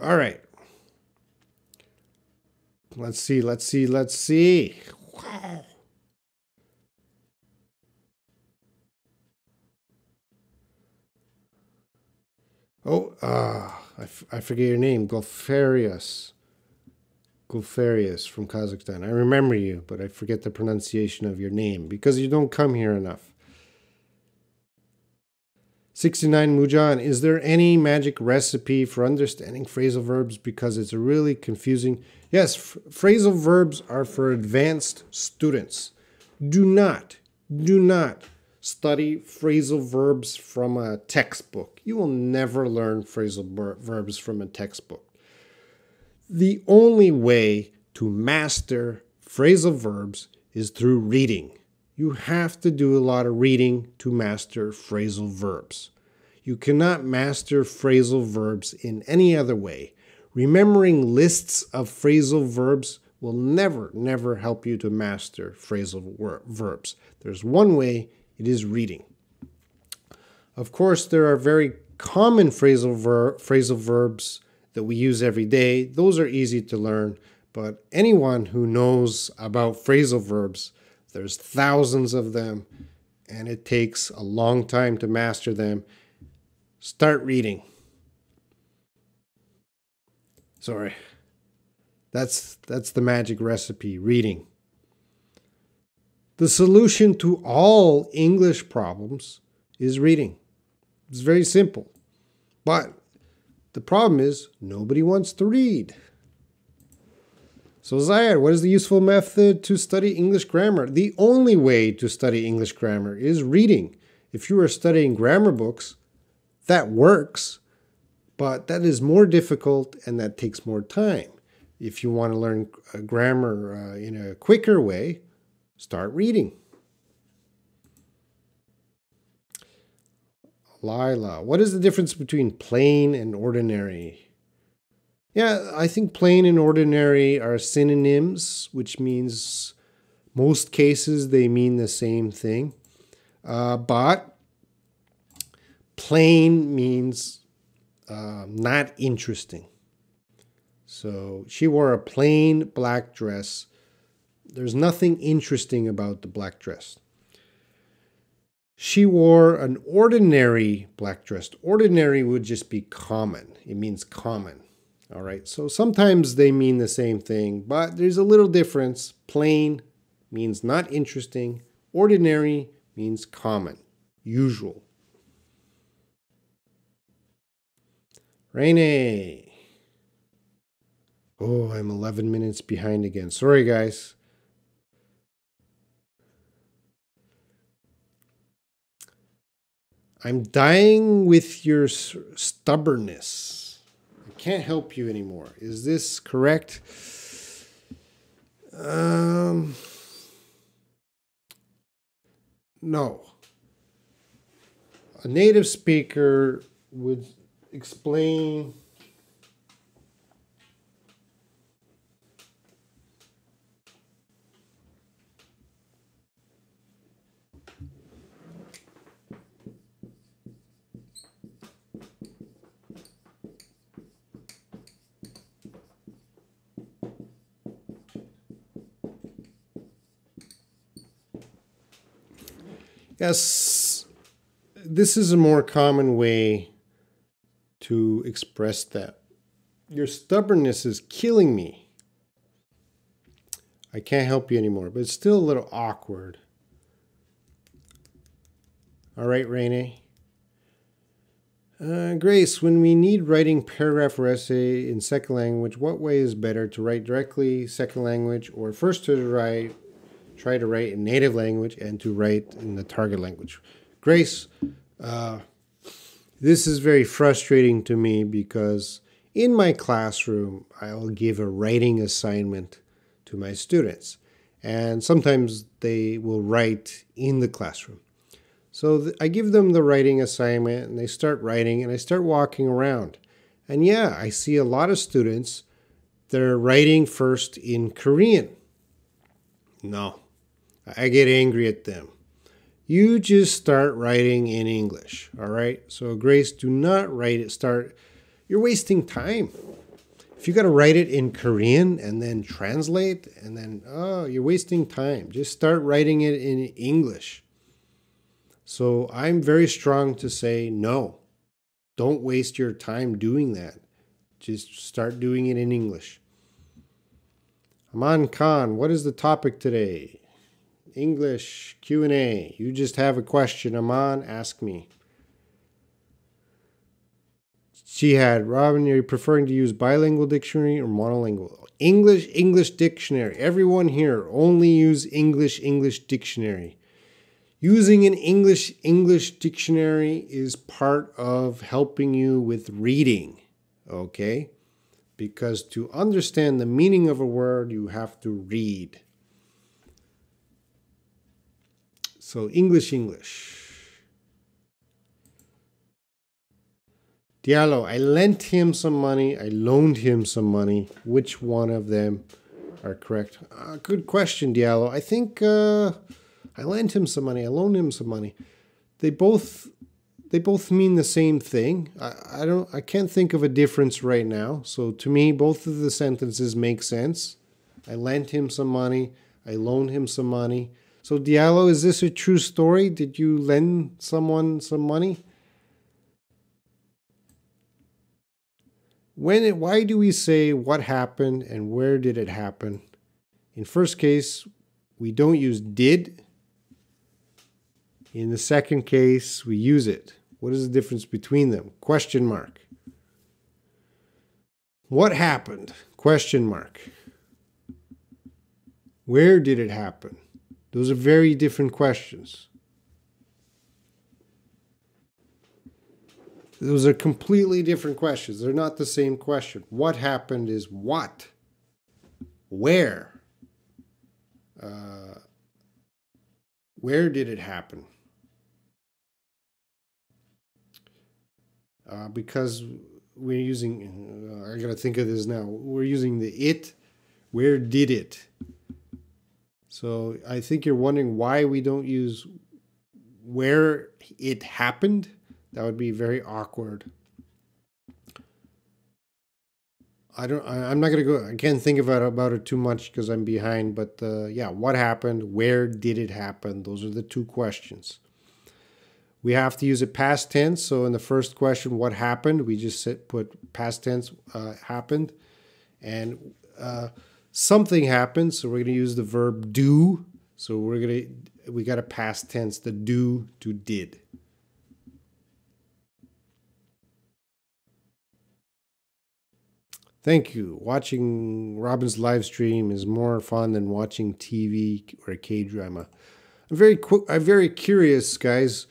All right. Let's see. Wow. Oh, I forget your name. Gulfarius from Kazakhstan. I remember you, but I forget the pronunciation of your name because you don't come here enough. 69 Mujan, is there any magic recipe for understanding phrasal verbs because it's really confusing? Yes, phrasal verbs are for advanced students. Do not study phrasal verbs from a textbook. You will never learn phrasal verbs from a textbook. The only way to master phrasal verbs is through reading. You have to do a lot of reading to master phrasal verbs. You cannot master phrasal verbs in any other way. Remembering lists of phrasal verbs will never help you to master phrasal verbs. There's one way, it is reading. Of course, there are very common phrasal verbs that we use every day. Those are easy to learn, but anyone who knows about phrasal verbs, there's thousands of them, and it takes a long time to master them. Start reading. Sorry. That's the magic recipe, reading. The solution to all English problems is reading. It's very simple. But the problem is nobody wants to read. So Zayed, what is the useful method to study English grammar? The only way to study English grammar is reading. If you are studying grammar books, that works, but that is more difficult and that takes more time. If you want to learn grammar in a quicker way, start reading. Lila, what is the difference between plain and ordinary? Yeah, I think plain and ordinary are synonyms, which means most cases they mean the same thing. But plain means not interesting. So she wore a plain black dress. There's nothing interesting about the black dress. She wore an ordinary black dress. Ordinary would just be common. It means common. All right. So sometimes they mean the same thing, but there's a little difference. Plain means not interesting. Ordinary means common, usual. Rainy. Oh, I'm 11 minutes behind again. Sorry, guys. I'm dying with your stubbornness. I can't help you anymore. Is this correct? No. A native speaker would explain Yes, this is a more common way to express that. Your stubbornness is killing me. I can't help you anymore, but it's still a little awkward. All right, Renee. Grace, when we need writing paragraph or essay in second language, what way is better, to write directly second language, or first to try to write in native language and to write in the target language? Grace, this is very frustrating to me because in my classroom, I'll give a writing assignment to my students, and sometimes they will write in the classroom. So I give them the writing assignment and they start writing and I start walking around. And yeah, I see a lot of students that are writing first in Korean. No, I get angry at them. You just start writing in English, all right? So Grace, do not write it. You're wasting time. If you got to write it in Korean and then translate and then, oh, you're wasting time. Just start writing it in English. So I'm very strong to say, no, don't waste your time doing that. Just start doing it in English. Aman Khan, what is the topic today? English Q&A. You just have a question, Aman, ask me. Jihad, Robin, are you preferring to use bilingual dictionary or monolingual? English dictionary. Everyone here, only use English dictionary. Using an English dictionary is part of helping you with reading, okay? Because to understand the meaning of a word, you have to read. So English. Diallo, I lent him some money. I loaned him some money. Which one of them are correct? Good question, Diallo. I think I lent him some money. I loaned him some money. They both mean the same thing. I can't think of a difference right now. So to me, both of the sentences make sense. I lent him some money. I loaned him some money. So Diallo, is this a true story? Did you lend someone some money? Why do we say what happened and where did it happen? In first case, we don't use did. In the second case, we use it. What is the difference between them? Question mark. What happened? Question mark. Where did it happen? Those are very different questions. Those are completely different questions. They're not the same question. What happened is what? Where? Where did it happen? Because we're using, I gotta think of this now. We're using the it. Where did it? So I think you're wondering why we don't use where it happened. That would be very awkward. I'm not gonna go. I can't think about it too much because I'm behind. But yeah, what happened? Where did it happen? Those are the two questions. We have to use a past tense. So in the first question, what happened? We just put past tense happened, and something happened. So we're gonna use the verb do. So we got a past tense, the do to did. Thank you. Watching Robin's live stream is more fun than watching TV or a K-drama. I'm very curious, guys.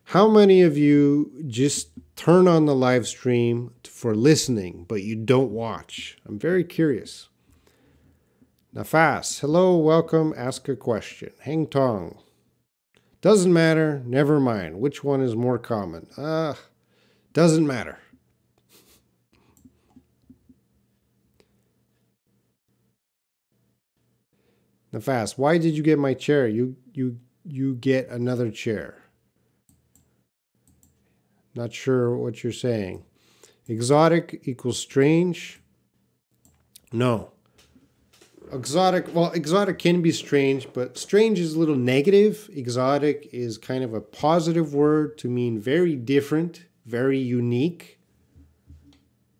How many of you just turn on the live stream for listening, but you don't watch? I'm very curious. Nafas, hello, welcome, ask a question. Heng Tong. Doesn't matter, never mind. Which one is more common? Doesn't matter. Nafas, why did you get my chair? You get another chair. Not sure what you're saying. Exotic equals strange? No. Exotic, well, exotic can be strange, but strange is a little negative. Exotic is kind of a positive word to mean very different, very unique.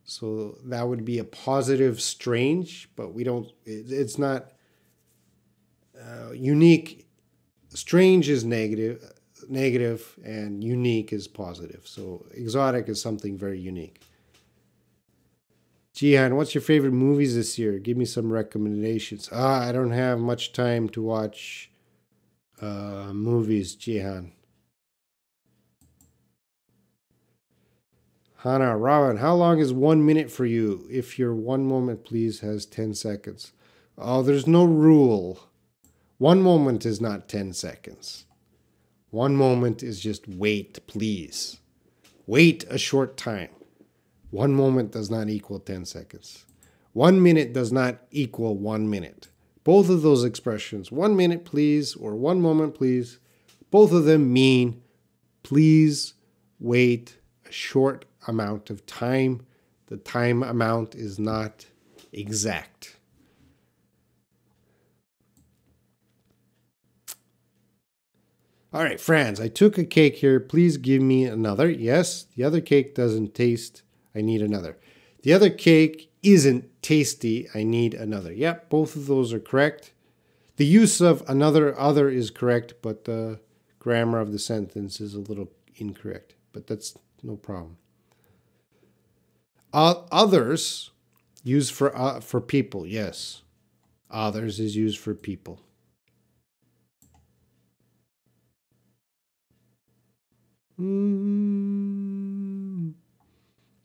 So that would be a positive strange, but we don't, it's not unique. Strange is negative, and unique is positive. So exotic is something very unique. Jihan, what's your favorite movies this year? Give me some recommendations. I don't have much time to watch movies, Jihan. Hana, Robin, how long is 1 minute for you? If your 1 moment, please, has 10 seconds. Oh, there's no rule. 1 moment is not 10 seconds. 1 moment is just wait, please. Wait a short time. 1 moment does not equal 10 seconds. 1 minute does not equal 1 minute. Both of those expressions, 1 minute please or 1 moment please, both of them mean please wait a short amount of time. The time amount is not exact. All right, Franz, I took a cake here. Please give me another. Yes, the other cake doesn't taste. I need another. The other cake isn't tasty. I need another. Yep, both of those are correct. The use of another, other is correct, but the grammar of the sentence is a little incorrect. But that's no problem. Others, used for people. Yes, others is used for people.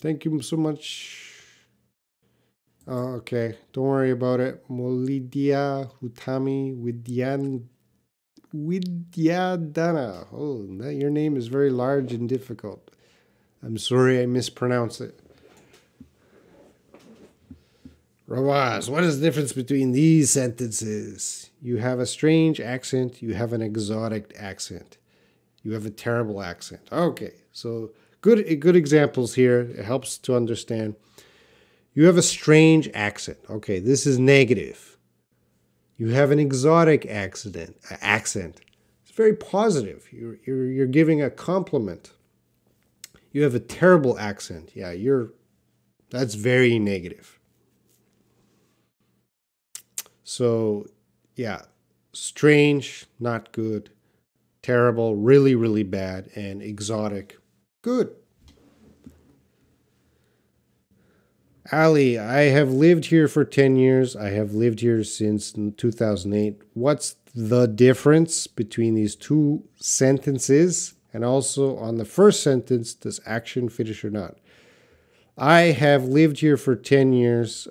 Thank you so much. Okay, don't worry about it. Molidia Hutami Widyadana. Oh, your name is very large and difficult. I'm sorry I mispronounced it. Rawaz, what is the difference between these sentences? You have a strange accent. You have an exotic accent. You have a terrible accent. Okay, so good examples here. It helps to understand. You have a strange accent. Okay, this is negative. You have an exotic accent. It's very positive. You're giving a compliment. You have a terrible accent. Yeah, that's very negative. So, yeah, strange, not good. Terrible, really, really bad, and exotic, good. Ali, I have lived here for 10 years. I have lived here since 2008. What's the difference between these two sentences? And also on the first sentence, does action finish or not? I have lived here for 10 years.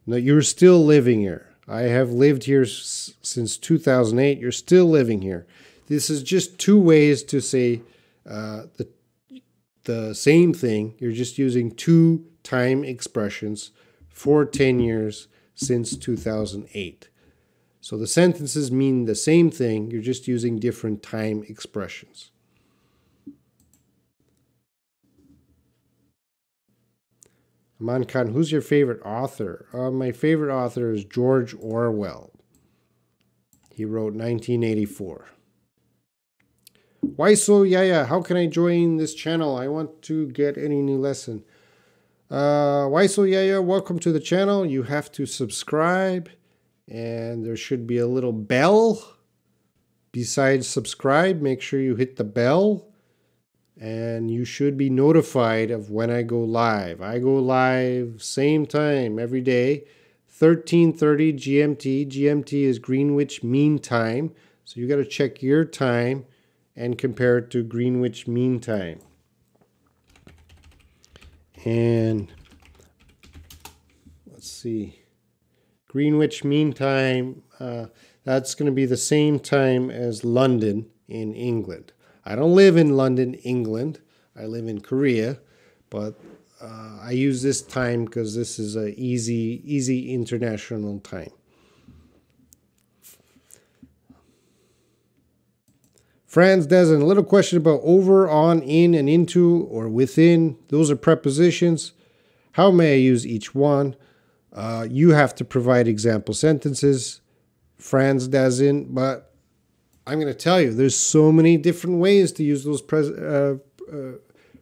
No, you're still living here. I have lived here since 2008. You're still living here. This is just two ways to say the same thing. You're just using two time expressions for 10 years since 2008. So the sentences mean the same thing. You're just using different time expressions. Aman Khan, who's your favorite author? My favorite author is George Orwell. He wrote 1984. Why so, Yaya? How can I join this channel? I want to get any new lesson. Why so, Yaya? Welcome to the channel. You have to subscribe, and there should be a little bell. Besides subscribe, make sure you hit the bell. And you should be notified of when I go live. I go live same time every day, 13:30 GMT. GMT is Greenwich Mean Time. So you got to check your time and compare it to Greenwich Mean Time. And let's see. Greenwich Mean Time, that's going to be the same time as London in England. I don't live in London, England. I live in Korea, but I use this time because this is an easy international time. Franz Dezen, a little question about over, on, in, and into, or within. Those are prepositions. How may I use each one? You have to provide example sentences. Franz doesn't, but I'm going to tell you, there's so many different ways to use those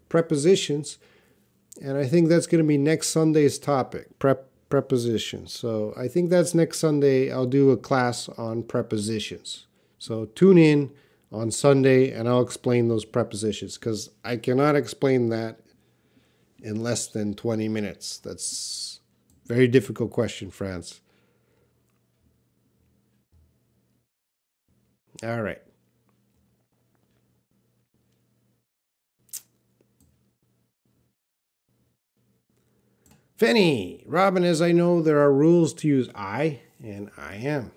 prepositions. And I think that's going to be next Sunday's topic, prepositions. So I think that's next Sunday. I'll do a class on prepositions. So tune in on Sunday and I'll explain those prepositions, because I cannot explain that in less than 20 minutes. That's a very difficult question, Franz. All right. Fanny, Robin, as I know, there are rules to use I and I am.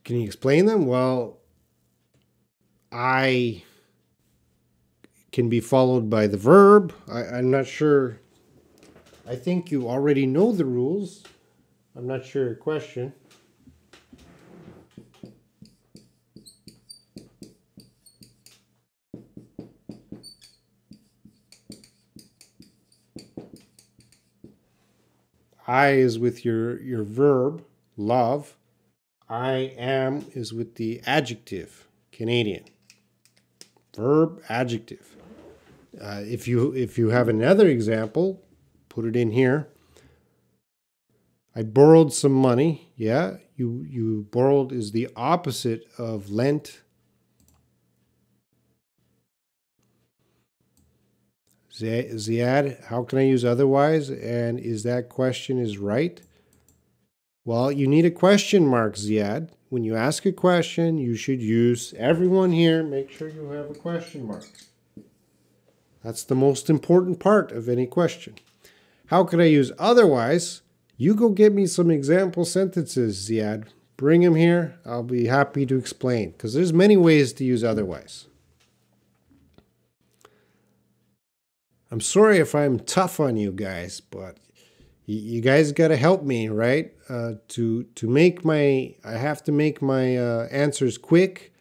Can you explain them? Well, I can be followed by the verb. I'm not sure. I think you already know the rules. I'm not sure your question. I is with your verb, love. I am is with the adjective, Canadian. Verb, adjective. If you have another example, put it in here. I borrowed some money. Yeah, you borrowed is the opposite of lent. Ziad, how can I use otherwise? And is that question is right? Well, you need a question mark, Ziad. When you ask a question, you should use, everyone here, make sure you have a question mark. That's the most important part of any question. How can I use otherwise? You go get me some example sentences, Ziad. Bring them here. I'll be happy to explain, because there's many ways to use otherwise. I'm sorry if I'm tough on you guys, but you guys got to help me, right? To make my, I have to make my answers quick.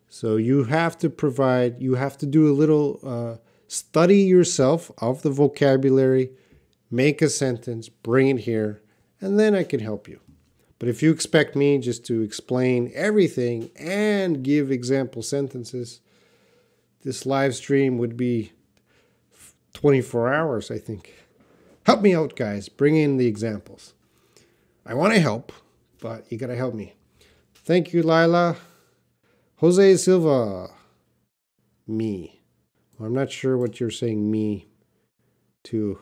So you have to provide, you have to do a little study yourself of the vocabulary, make a sentence, bring it here, and then I can help you. But if you expect me just to explain everything and give example sentences, this live stream would be 24 hours, I think. Help me out, guys. Bring in the examples. I want to help, but you got to help me. Thank you, Lila. Jose Silva. Me. Well, I'm not sure what you're saying me to.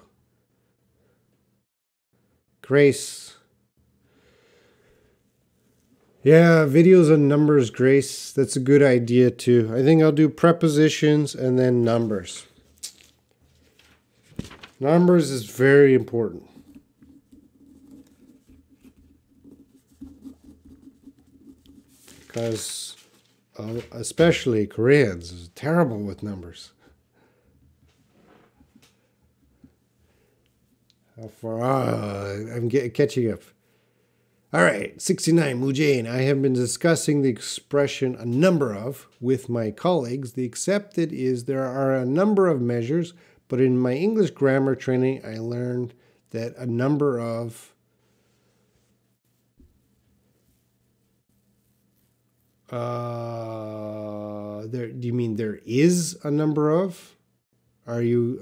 Grace. Yeah, videos on numbers, Grace. That's a good idea, too. I think I'll do prepositions and then numbers. Numbers is very important. Because especially Koreans is terrible with numbers. I'm catching up. All right, 69, Mujane. I have been discussing the expression a number of with my colleagues. The accepted is there are a number of measures, but in my English grammar training, I learned that a number of do you mean there is a number of? I'm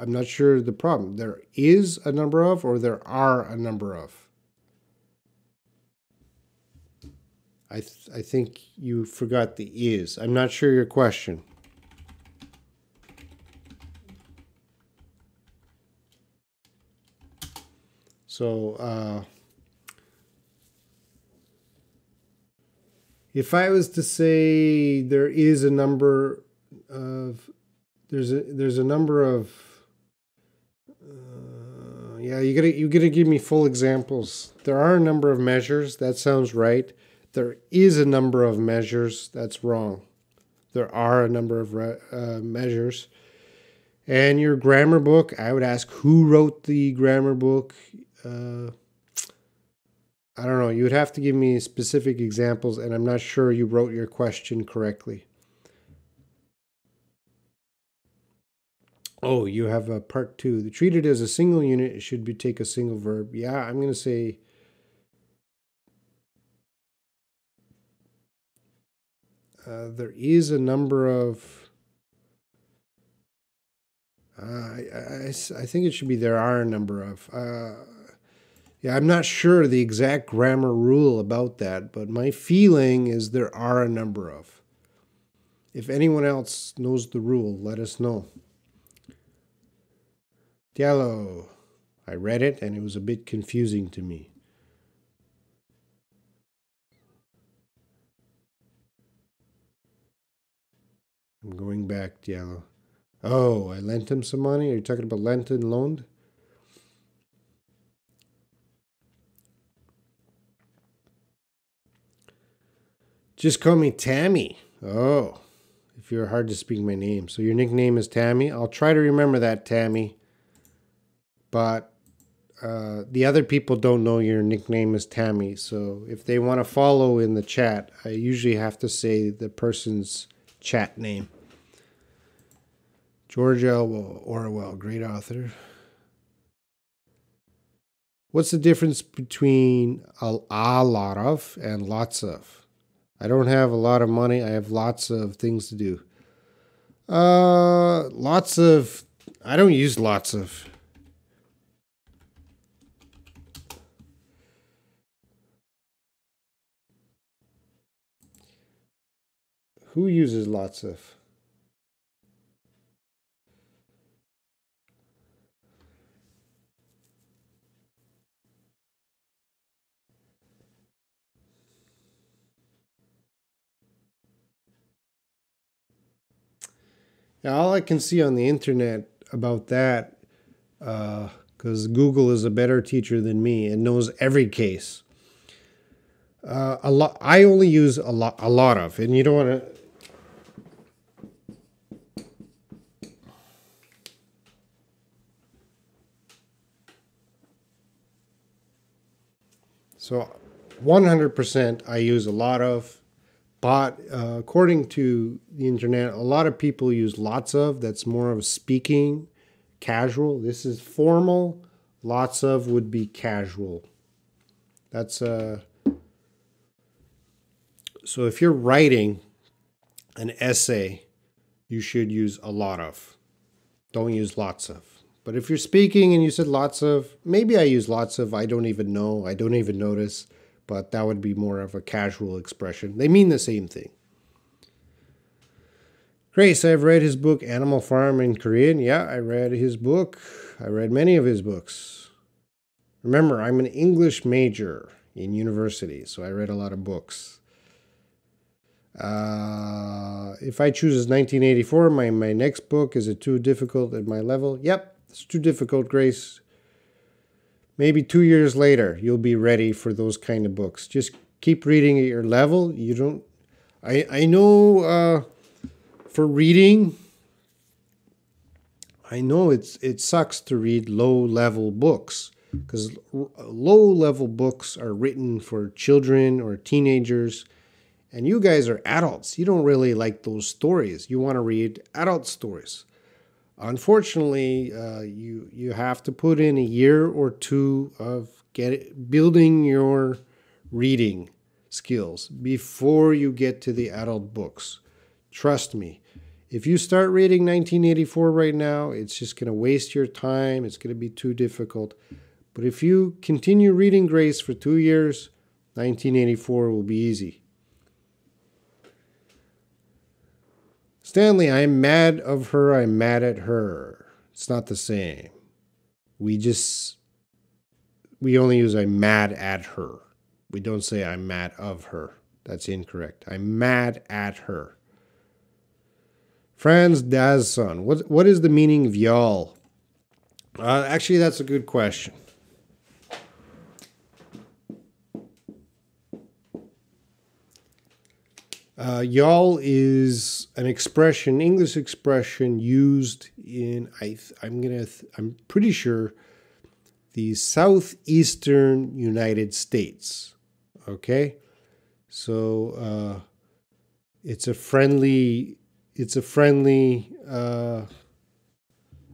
not sure the problem. There is a number of, or there are a number of? I think you forgot the is. I'm not sure your question. So if I was to say there is a number of, there's a number of, yeah, you gotta give me full examples. There are a number of measures. That sounds right. There is a number of measures. That's wrong. There are a number of measures. And your grammar book, I would ask who wrote the grammar book. I don't know. You would have to give me specific examples, and I'm not sure you wrote your question correctly. Oh, you have a part two. Treated as a single unit, it should be take a single verb. Yeah, I'm going to say there is a number of. I think it should be there are a number of. Yeah, I'm not sure the exact grammar rule about that, but my feeling is there are a number of. If anyone else knows the rule, let us know. Diallo. I read it and it was a bit confusing to me. I'm going back, Diallo. Oh, I lent him some money? Are you talking about lent and loaned? Just call me Tammy. Oh, if you're hard to speak my name. So your nickname is Tammy? I'll try to remember that, Tammy. But the other people don't know your nickname is Tammy. So if they want to follow in the chat, I usually have to say the person's chat name. George Orwell, great author. What's the difference between a lot of and lots of? I don't have a lot of money. I have lots of things to do. Lots of. I don't use lots of. Who uses lots of? Yeah, all I can see on the internet about that, because Google is a better teacher than me and knows every case. A lot. I only use a lot of, and you don't want to. So 100% I use a lot of, but according to the internet, a lot of people use lots of. That's more of speaking, casual. This is formal. Lots of would be casual. That's so if you're writing an essay, you should use a lot of. Don't use lots of. But if you're speaking and you said lots of, maybe I use lots of, I don't even know, I don't even notice, but that would be more of a casual expression. They mean the same thing. Grace, I've read his book Animal Farm in Korean. Yeah, I read his book. I read many of his books. Remember, I'm an English major in university, so I read a lot of books. If I choose 1984, my next book, is it too difficult at my level? Yep, it's too difficult, Grace. Maybe 2 years later, you'll be ready for those kind of books. Just keep reading at your level. You don't. I know for reading, I know it sucks to read low level books because low level books are written for children or teenagers. And you guys are adults. You don't really like those stories. You want to read adult stories. Unfortunately, you have to put in a year or two of building your reading skills before you get to the adult books. Trust me. If you start reading 1984 right now, it's just going to waste your time. It's going to be too difficult. But if you continue reading Grace for 2 years, 1984 will be easy. Stanley, I'm mad of her, I'm mad at her. It's not the same. We only use I'm mad at her. We don't say I'm mad of her. That's incorrect. I'm mad at her. Franz Dazson, what is the meaning of y'all? Actually, that's a good question. Y'all is an expression, English expression used in I'm pretty sure the southeastern United States. Okay, so it's a friendly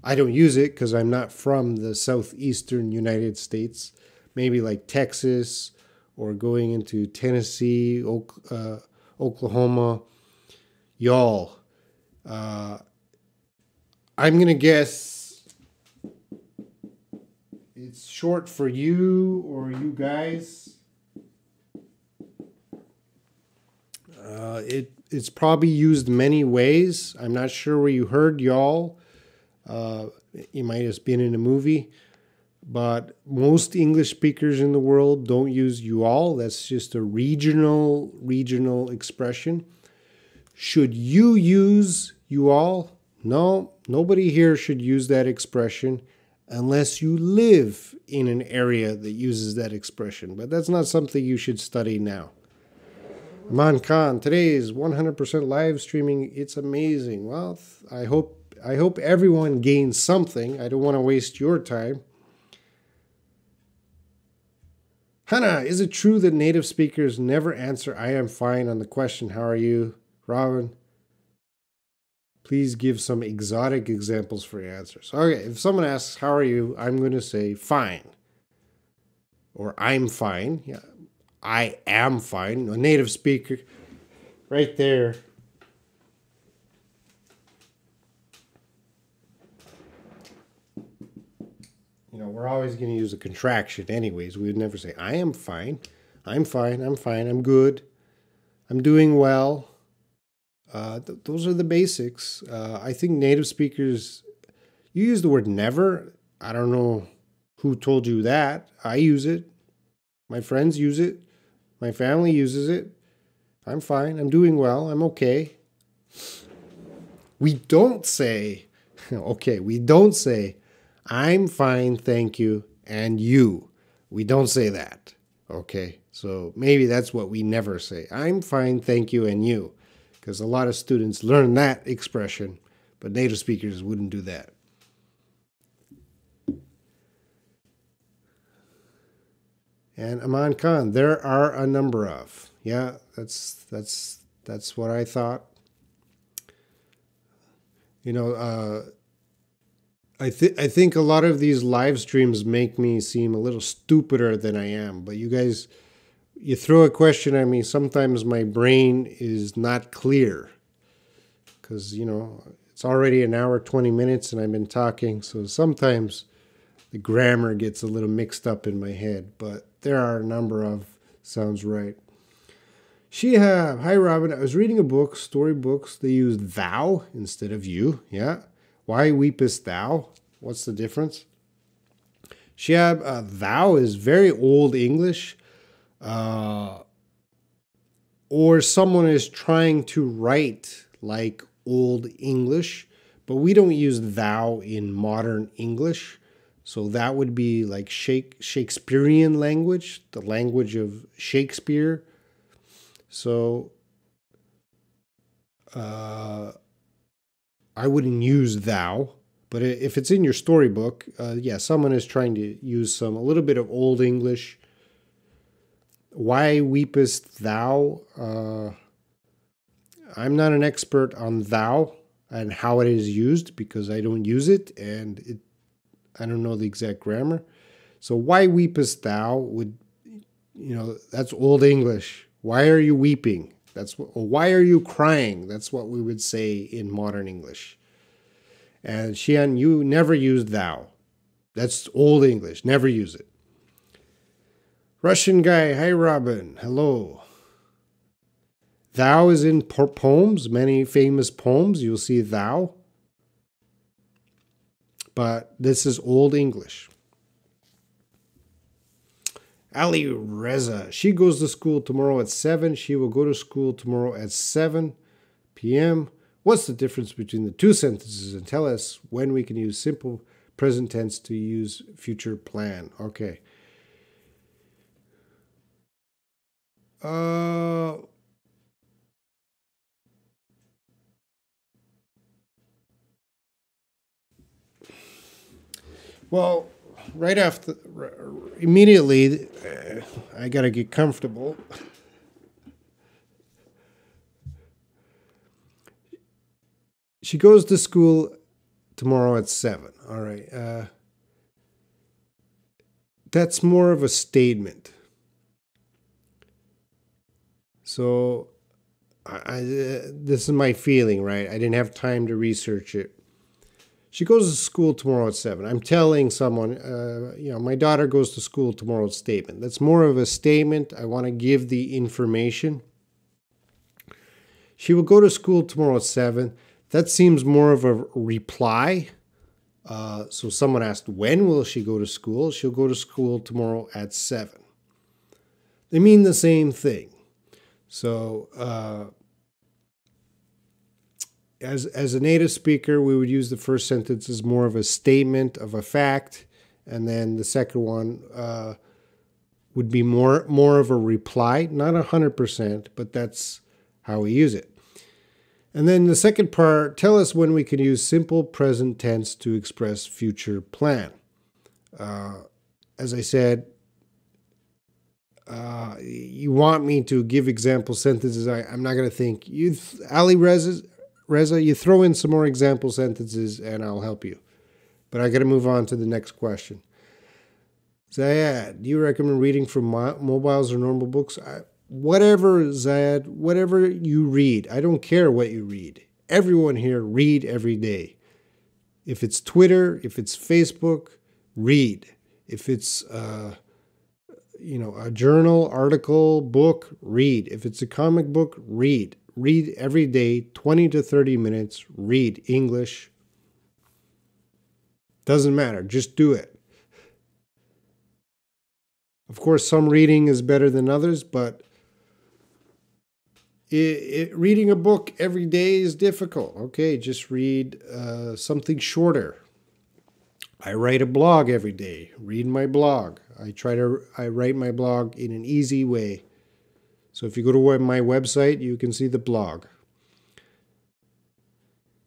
I don't use it because I'm not from the southeastern United States. Maybe like Texas or going into Tennessee, Oklahoma. Y'all. I'm going to guess it's short for you or you guys. It's probably used many ways. I'm not sure where you heard y'all. You might have been in a movie. But most English speakers in the world don't use you all. That's just a regional expression. Should you use you all? No, nobody here should use that expression unless you live in an area that uses that expression. But that's not something you should study now. Man Khan, today is 100% live streaming. It's amazing. Well, I hope everyone gains something. I don't want to waste your time. Hannah, is it true that native speakers never answer I am fine on the question, how are you? Robin, please give some exotic examples for your answers. Okay, if someone asks, how are you? I'm going to say fine. Or I'm fine. Yeah, I am fine. A native speaker, right there. You know, we're always going to use a contraction anyways. We would never say, I am fine. I'm fine. I'm fine. I'm good. I'm doing well. Those are the basics. I think native speakers, you use the word never. I don't know who told you that. I use it. My friends use it. My family uses it. I'm fine. I'm doing well. I'm okay. We don't say, okay, we don't say, I'm fine, thank you, and you. We don't say that, okay? So maybe that's what we never say. I'm fine, thank you, and you. Because a lot of students learn that expression, but native speakers wouldn't do that. And Aman Khan, there are a number of. Yeah, that's what I thought. You know, I think a lot of these live streams make me seem a little stupider than I am. But you guys, you throw a question at me, sometimes my brain is not clear. Because, you know, it's already an hour, 20 minutes, and I've been talking. So sometimes the grammar gets a little mixed up in my head. But there are a number of sounds right. Shihab, hi Robin. I was reading a book, storybooks. They use thou instead of you. Yeah. Why weepest thou? What's the difference? Shihab, thou is very old English. Or someone is trying to write like old English, but we don't use thou in modern English. So that would be like Shakespearean language, the language of Shakespeare. So I wouldn't use thou, but if it's in your storybook, yeah, someone is trying to use a little bit of Old English. Why weepest thou? I'm not an expert on thou and how it is used because I don't use it and I don't know the exact grammar. So why weepest thou would, you know, that's Old English. Why are you weeping? Or why are you crying? That's what we would say in modern English. And Xian, you never use thou. That's Old English. Never use it. Russian guy, hi Robin. Hello. Thou is in poems, many famous poems. You'll see thou. But this is Old English. Ali Reza, she goes to school tomorrow at 7. She will go to school tomorrow at 7 p.m. What's the difference between the two sentences? And tell us when we can use simple present tense to use future plan. Okay. Well, right after, immediately, I gotta get comfortable. She goes to school tomorrow at 7. All right. That's more of a statement. So this is my feeling, right? I didn't have time to research it. She goes to school tomorrow at 7. I'm telling someone, my daughter goes to school tomorrow statement. That's more of a statement. I want to give the information. She will go to school tomorrow at 7. That seems more of a reply. So someone asked, when will she go to school? She'll go to school tomorrow at 7. They mean the same thing. So as a native speaker, we would use the first sentence as more of a statement of a fact, and then the second one would be more of a reply, not 100%, but that's how we use it. And then the second part, tell us when we can use simple present tense to express future plan. As I said, you want me to give example sentences. I'm not going to think. Reza, you throw in some more example sentences and I'll help you. But I got to move on to the next question. Zayad, do you recommend reading from mobiles or normal books? Whatever, Zayad, whatever you read. I don't care what you read. Everyone here read every day. If it's Twitter, if it's Facebook, read. If it's a journal, article, book, read. If it's a comic book, read. Read every day, 20 to 30 minutes, read English. Doesn't matter, just do it. Of course, some reading is better than others, but reading a book every day is difficult. Okay, just read something shorter. I write a blog every day. Read my blog. I write my blog in an easy way. So if you go to my website, you can see the blog.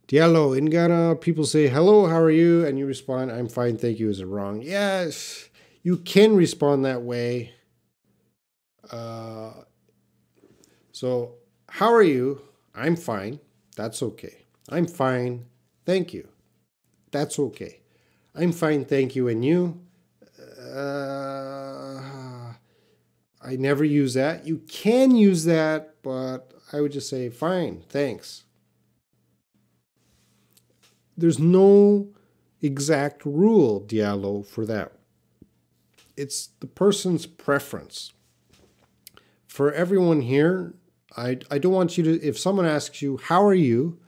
Diallo, in Ghana, people say, hello, how are you? And you respond, I'm fine, thank you. Is it wrong? Yes, you can respond that way. So, how are you? I'm fine. That's okay. I'm fine. Thank you. That's okay. I'm fine, thank you. And you? I never use that. You can use that, but I would just say, fine, thanks. There's no exact rule, Diallo, for that. It's the person's preference. For everyone here, I don't want you to, if someone asks you, how are you?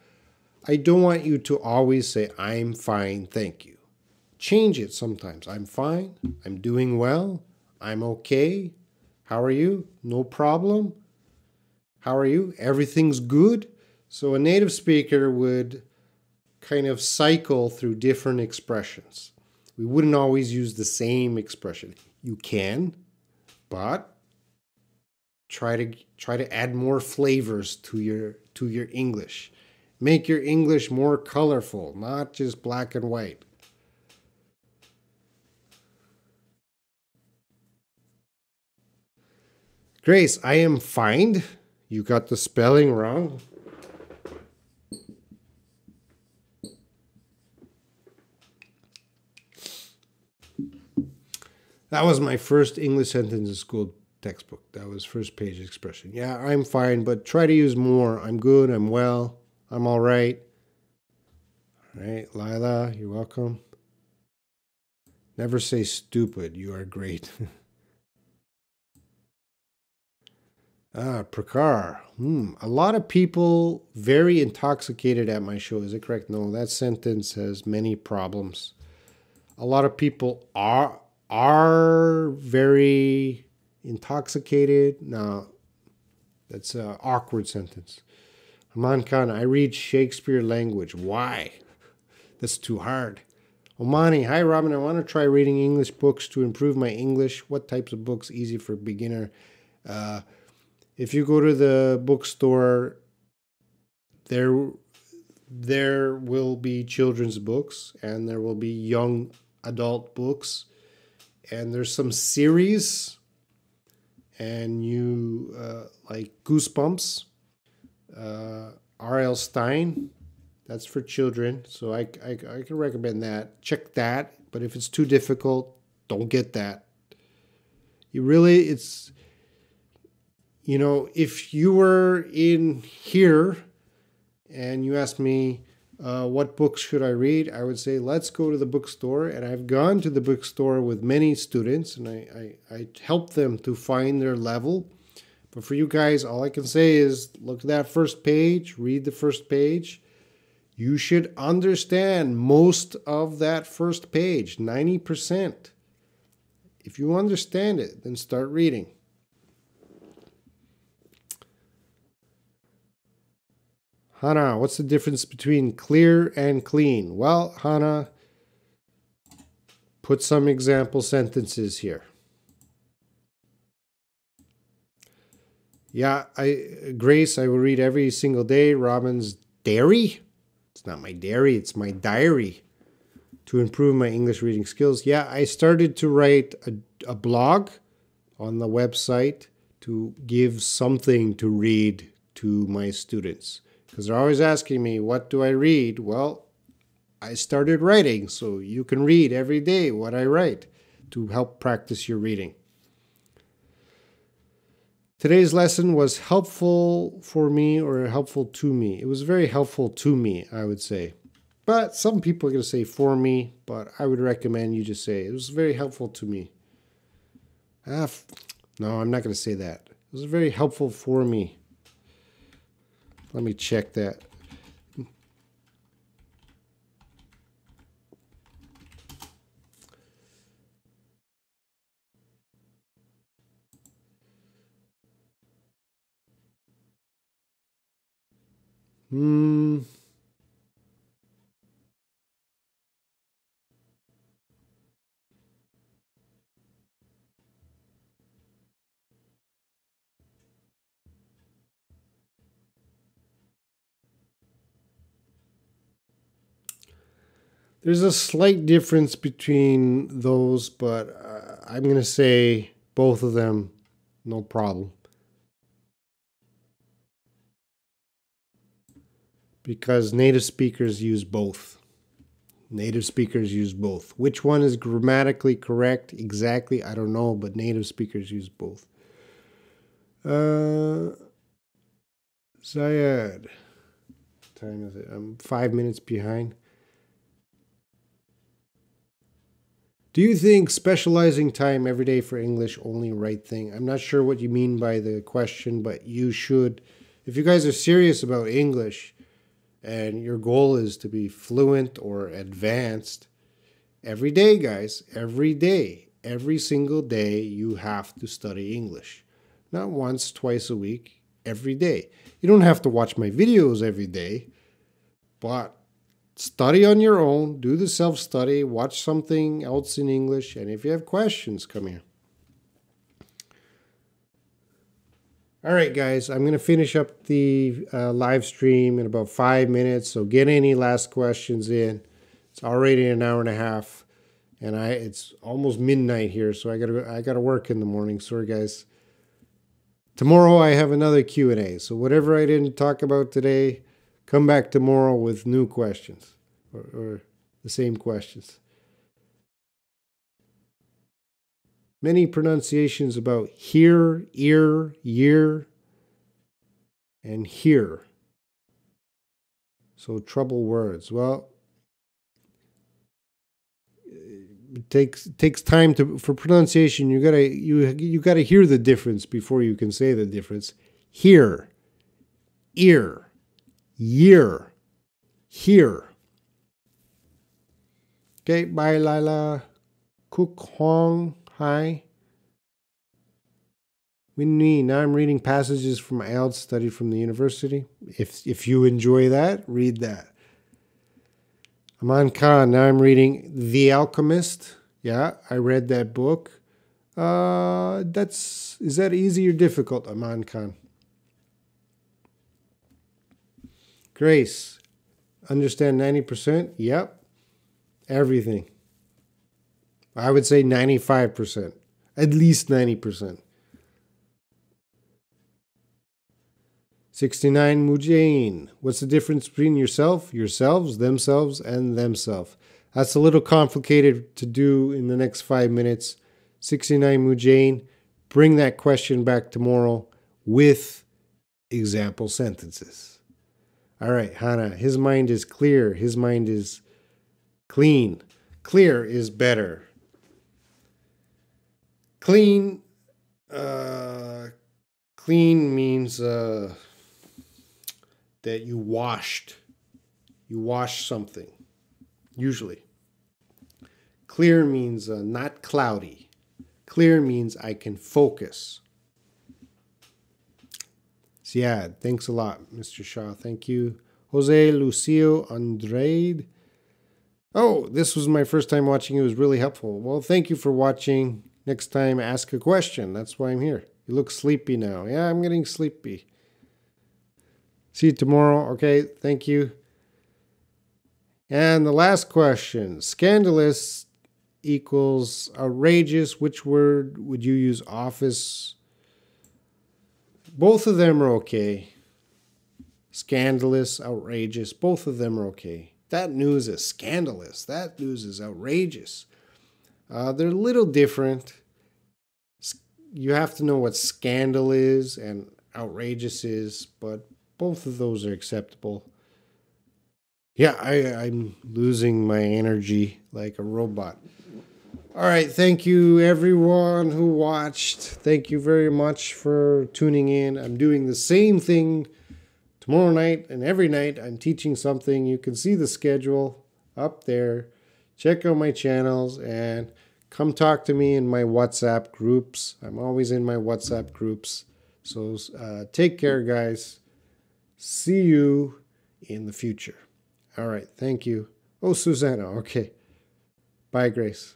I don't want you to always say, I'm fine, thank you. Change it sometimes. I'm fine. I'm doing well. I'm okay. How are you? No problem. How are you? Everything's good. So a native speaker would kind of cycle through different expressions. We wouldn't always use the same expression. You can, but try to add more flavors to your English. Make your English more colorful, not just black and white. Grace, I am fine. You got the spelling wrong. That was my first English sentence in school textbook. That was first page expression. Yeah, I'm fine, but try to use more. I'm good, I'm well, I'm all right. All right, Lila, you're welcome. Never say stupid. You are great. Prakar. A lot of people very intoxicated at my show. Is it correct? No, that sentence has many problems. A lot of people are very intoxicated. No, that's an awkward sentence. Haman Khan, I read Shakespeare language. Why? That's too hard. Omani, hi Robin, I want to try reading English books to improve my English. What types of books easy for beginner? If you go to the bookstore, there will be children's books and there will be young adult books. And there's some series, and you like Goosebumps, R.L. Stein. That's for children, so I can recommend that. Check that, but if it's too difficult, don't get that. It's, if you were in here and you asked me, what books should I read? I would say, let's go to the bookstore. And I've gone to the bookstore with many students, and I help them to find their level. But for you guys, all I can say is look at that first page, read the first page. You should understand most of that first page, 90%. If you understand it, then start reading. Hannah, what's the difference between clear and clean? Well, Hannah, put some example sentences here. Yeah, Grace, I will read every single day. Robin's dairy? It's not my dairy, it's my diary. To improve my English reading skills. Yeah, I started to write a blog on the website to give something to read to my students. Because they're always asking me, what do I read? Well, I started writing, so you can read every day what I write to help practice your reading. Today's lesson was helpful for me or helpful to me. It was very helpful to me, I would say. But some people are going to say for me, but I would recommend you just say it was very helpful to me. No, I'm not going to say that. It was very helpful for me. Let me check that. There's a slight difference between those, but I'm going to say both of them, no problem. Because native speakers use both. Native speakers use both. Which one is grammatically correct exactly, I don't know, but native speakers use both. Zayed. What time is it? I'm 5 minutes behind. Do you think specializing time every day for English only right thing? I'm not sure what you mean by the question, but you should. If you guys are serious about English and your goal is to be fluent or advanced, every day, guys, every day, every single day, you have to study English. Not once, twice a week, every day. You don't have to watch my videos every day, but study on your own, do the self-study, watch something else in English, and if you have questions, come here. All right, guys, I'm going to finish up the live stream in about 5 minutes, so get any last questions in. It's already an hour and a half, and it's almost midnight here, so I gotta work in the morning. Sorry, guys. Tomorrow I have another Q&A, so whatever I didn't talk about today, come back tomorrow with new questions or the same questions. Many pronunciations about here, ear, year, and here. So trouble words. Well, it takes time for pronunciation. You gotta hear the difference before you can say the difference. Here, ear, year, here. Okay, bye, Lila. Cook Hong, hi. Winnie, now I'm reading passages from IELTS studied from the university. If you enjoy that, read that. Aman Khan, now I'm reading The Alchemist. Yeah, I read that book. Is that easy or difficult, Aman Khan? Grace, understand 90%? Yep. Everything. I would say 95%. At least 90%. 69, Mujain. What's the difference between yourself, yourselves, themselves, and themselves? That's a little complicated to do in the next 5 minutes. 69, Mujain. Bring that question back tomorrow with example sentences. All right, Hannah, his mind is clear. His mind is clean. Clear is better. Clean, clean means that you washed something, usually. Clear means not cloudy. Clear means I can focus. So yeah, thanks a lot, Mr. Shaw. Thank you. Jose Lucio Andrade. Oh, this was my first time watching. It was really helpful. Well, thank you for watching. Next time, ask a question. That's why I'm here. You look sleepy now. Yeah, I'm getting sleepy. See you tomorrow. Okay, thank you. And the last question. Scandalous equals outrageous. Which word would you use? Office. Both of them are okay. Scandalous, outrageous. Both of them are okay. That news is scandalous. That news is outrageous. They're a little different. You have to know what scandal is and outrageous is, but both of those are acceptable. Yeah, I'm losing my energy like a robot. All right, thank you everyone who watched. Thank you very much for tuning in. I'm doing the same thing tomorrow night and every night. I'm teaching something. You can see the schedule up there. Check out my channels and come talk to me in my WhatsApp groups. I'm always in my WhatsApp groups. So take care, guys. See you in the future. All right, thank you. Oh, Susanna, okay. Bye, Grace.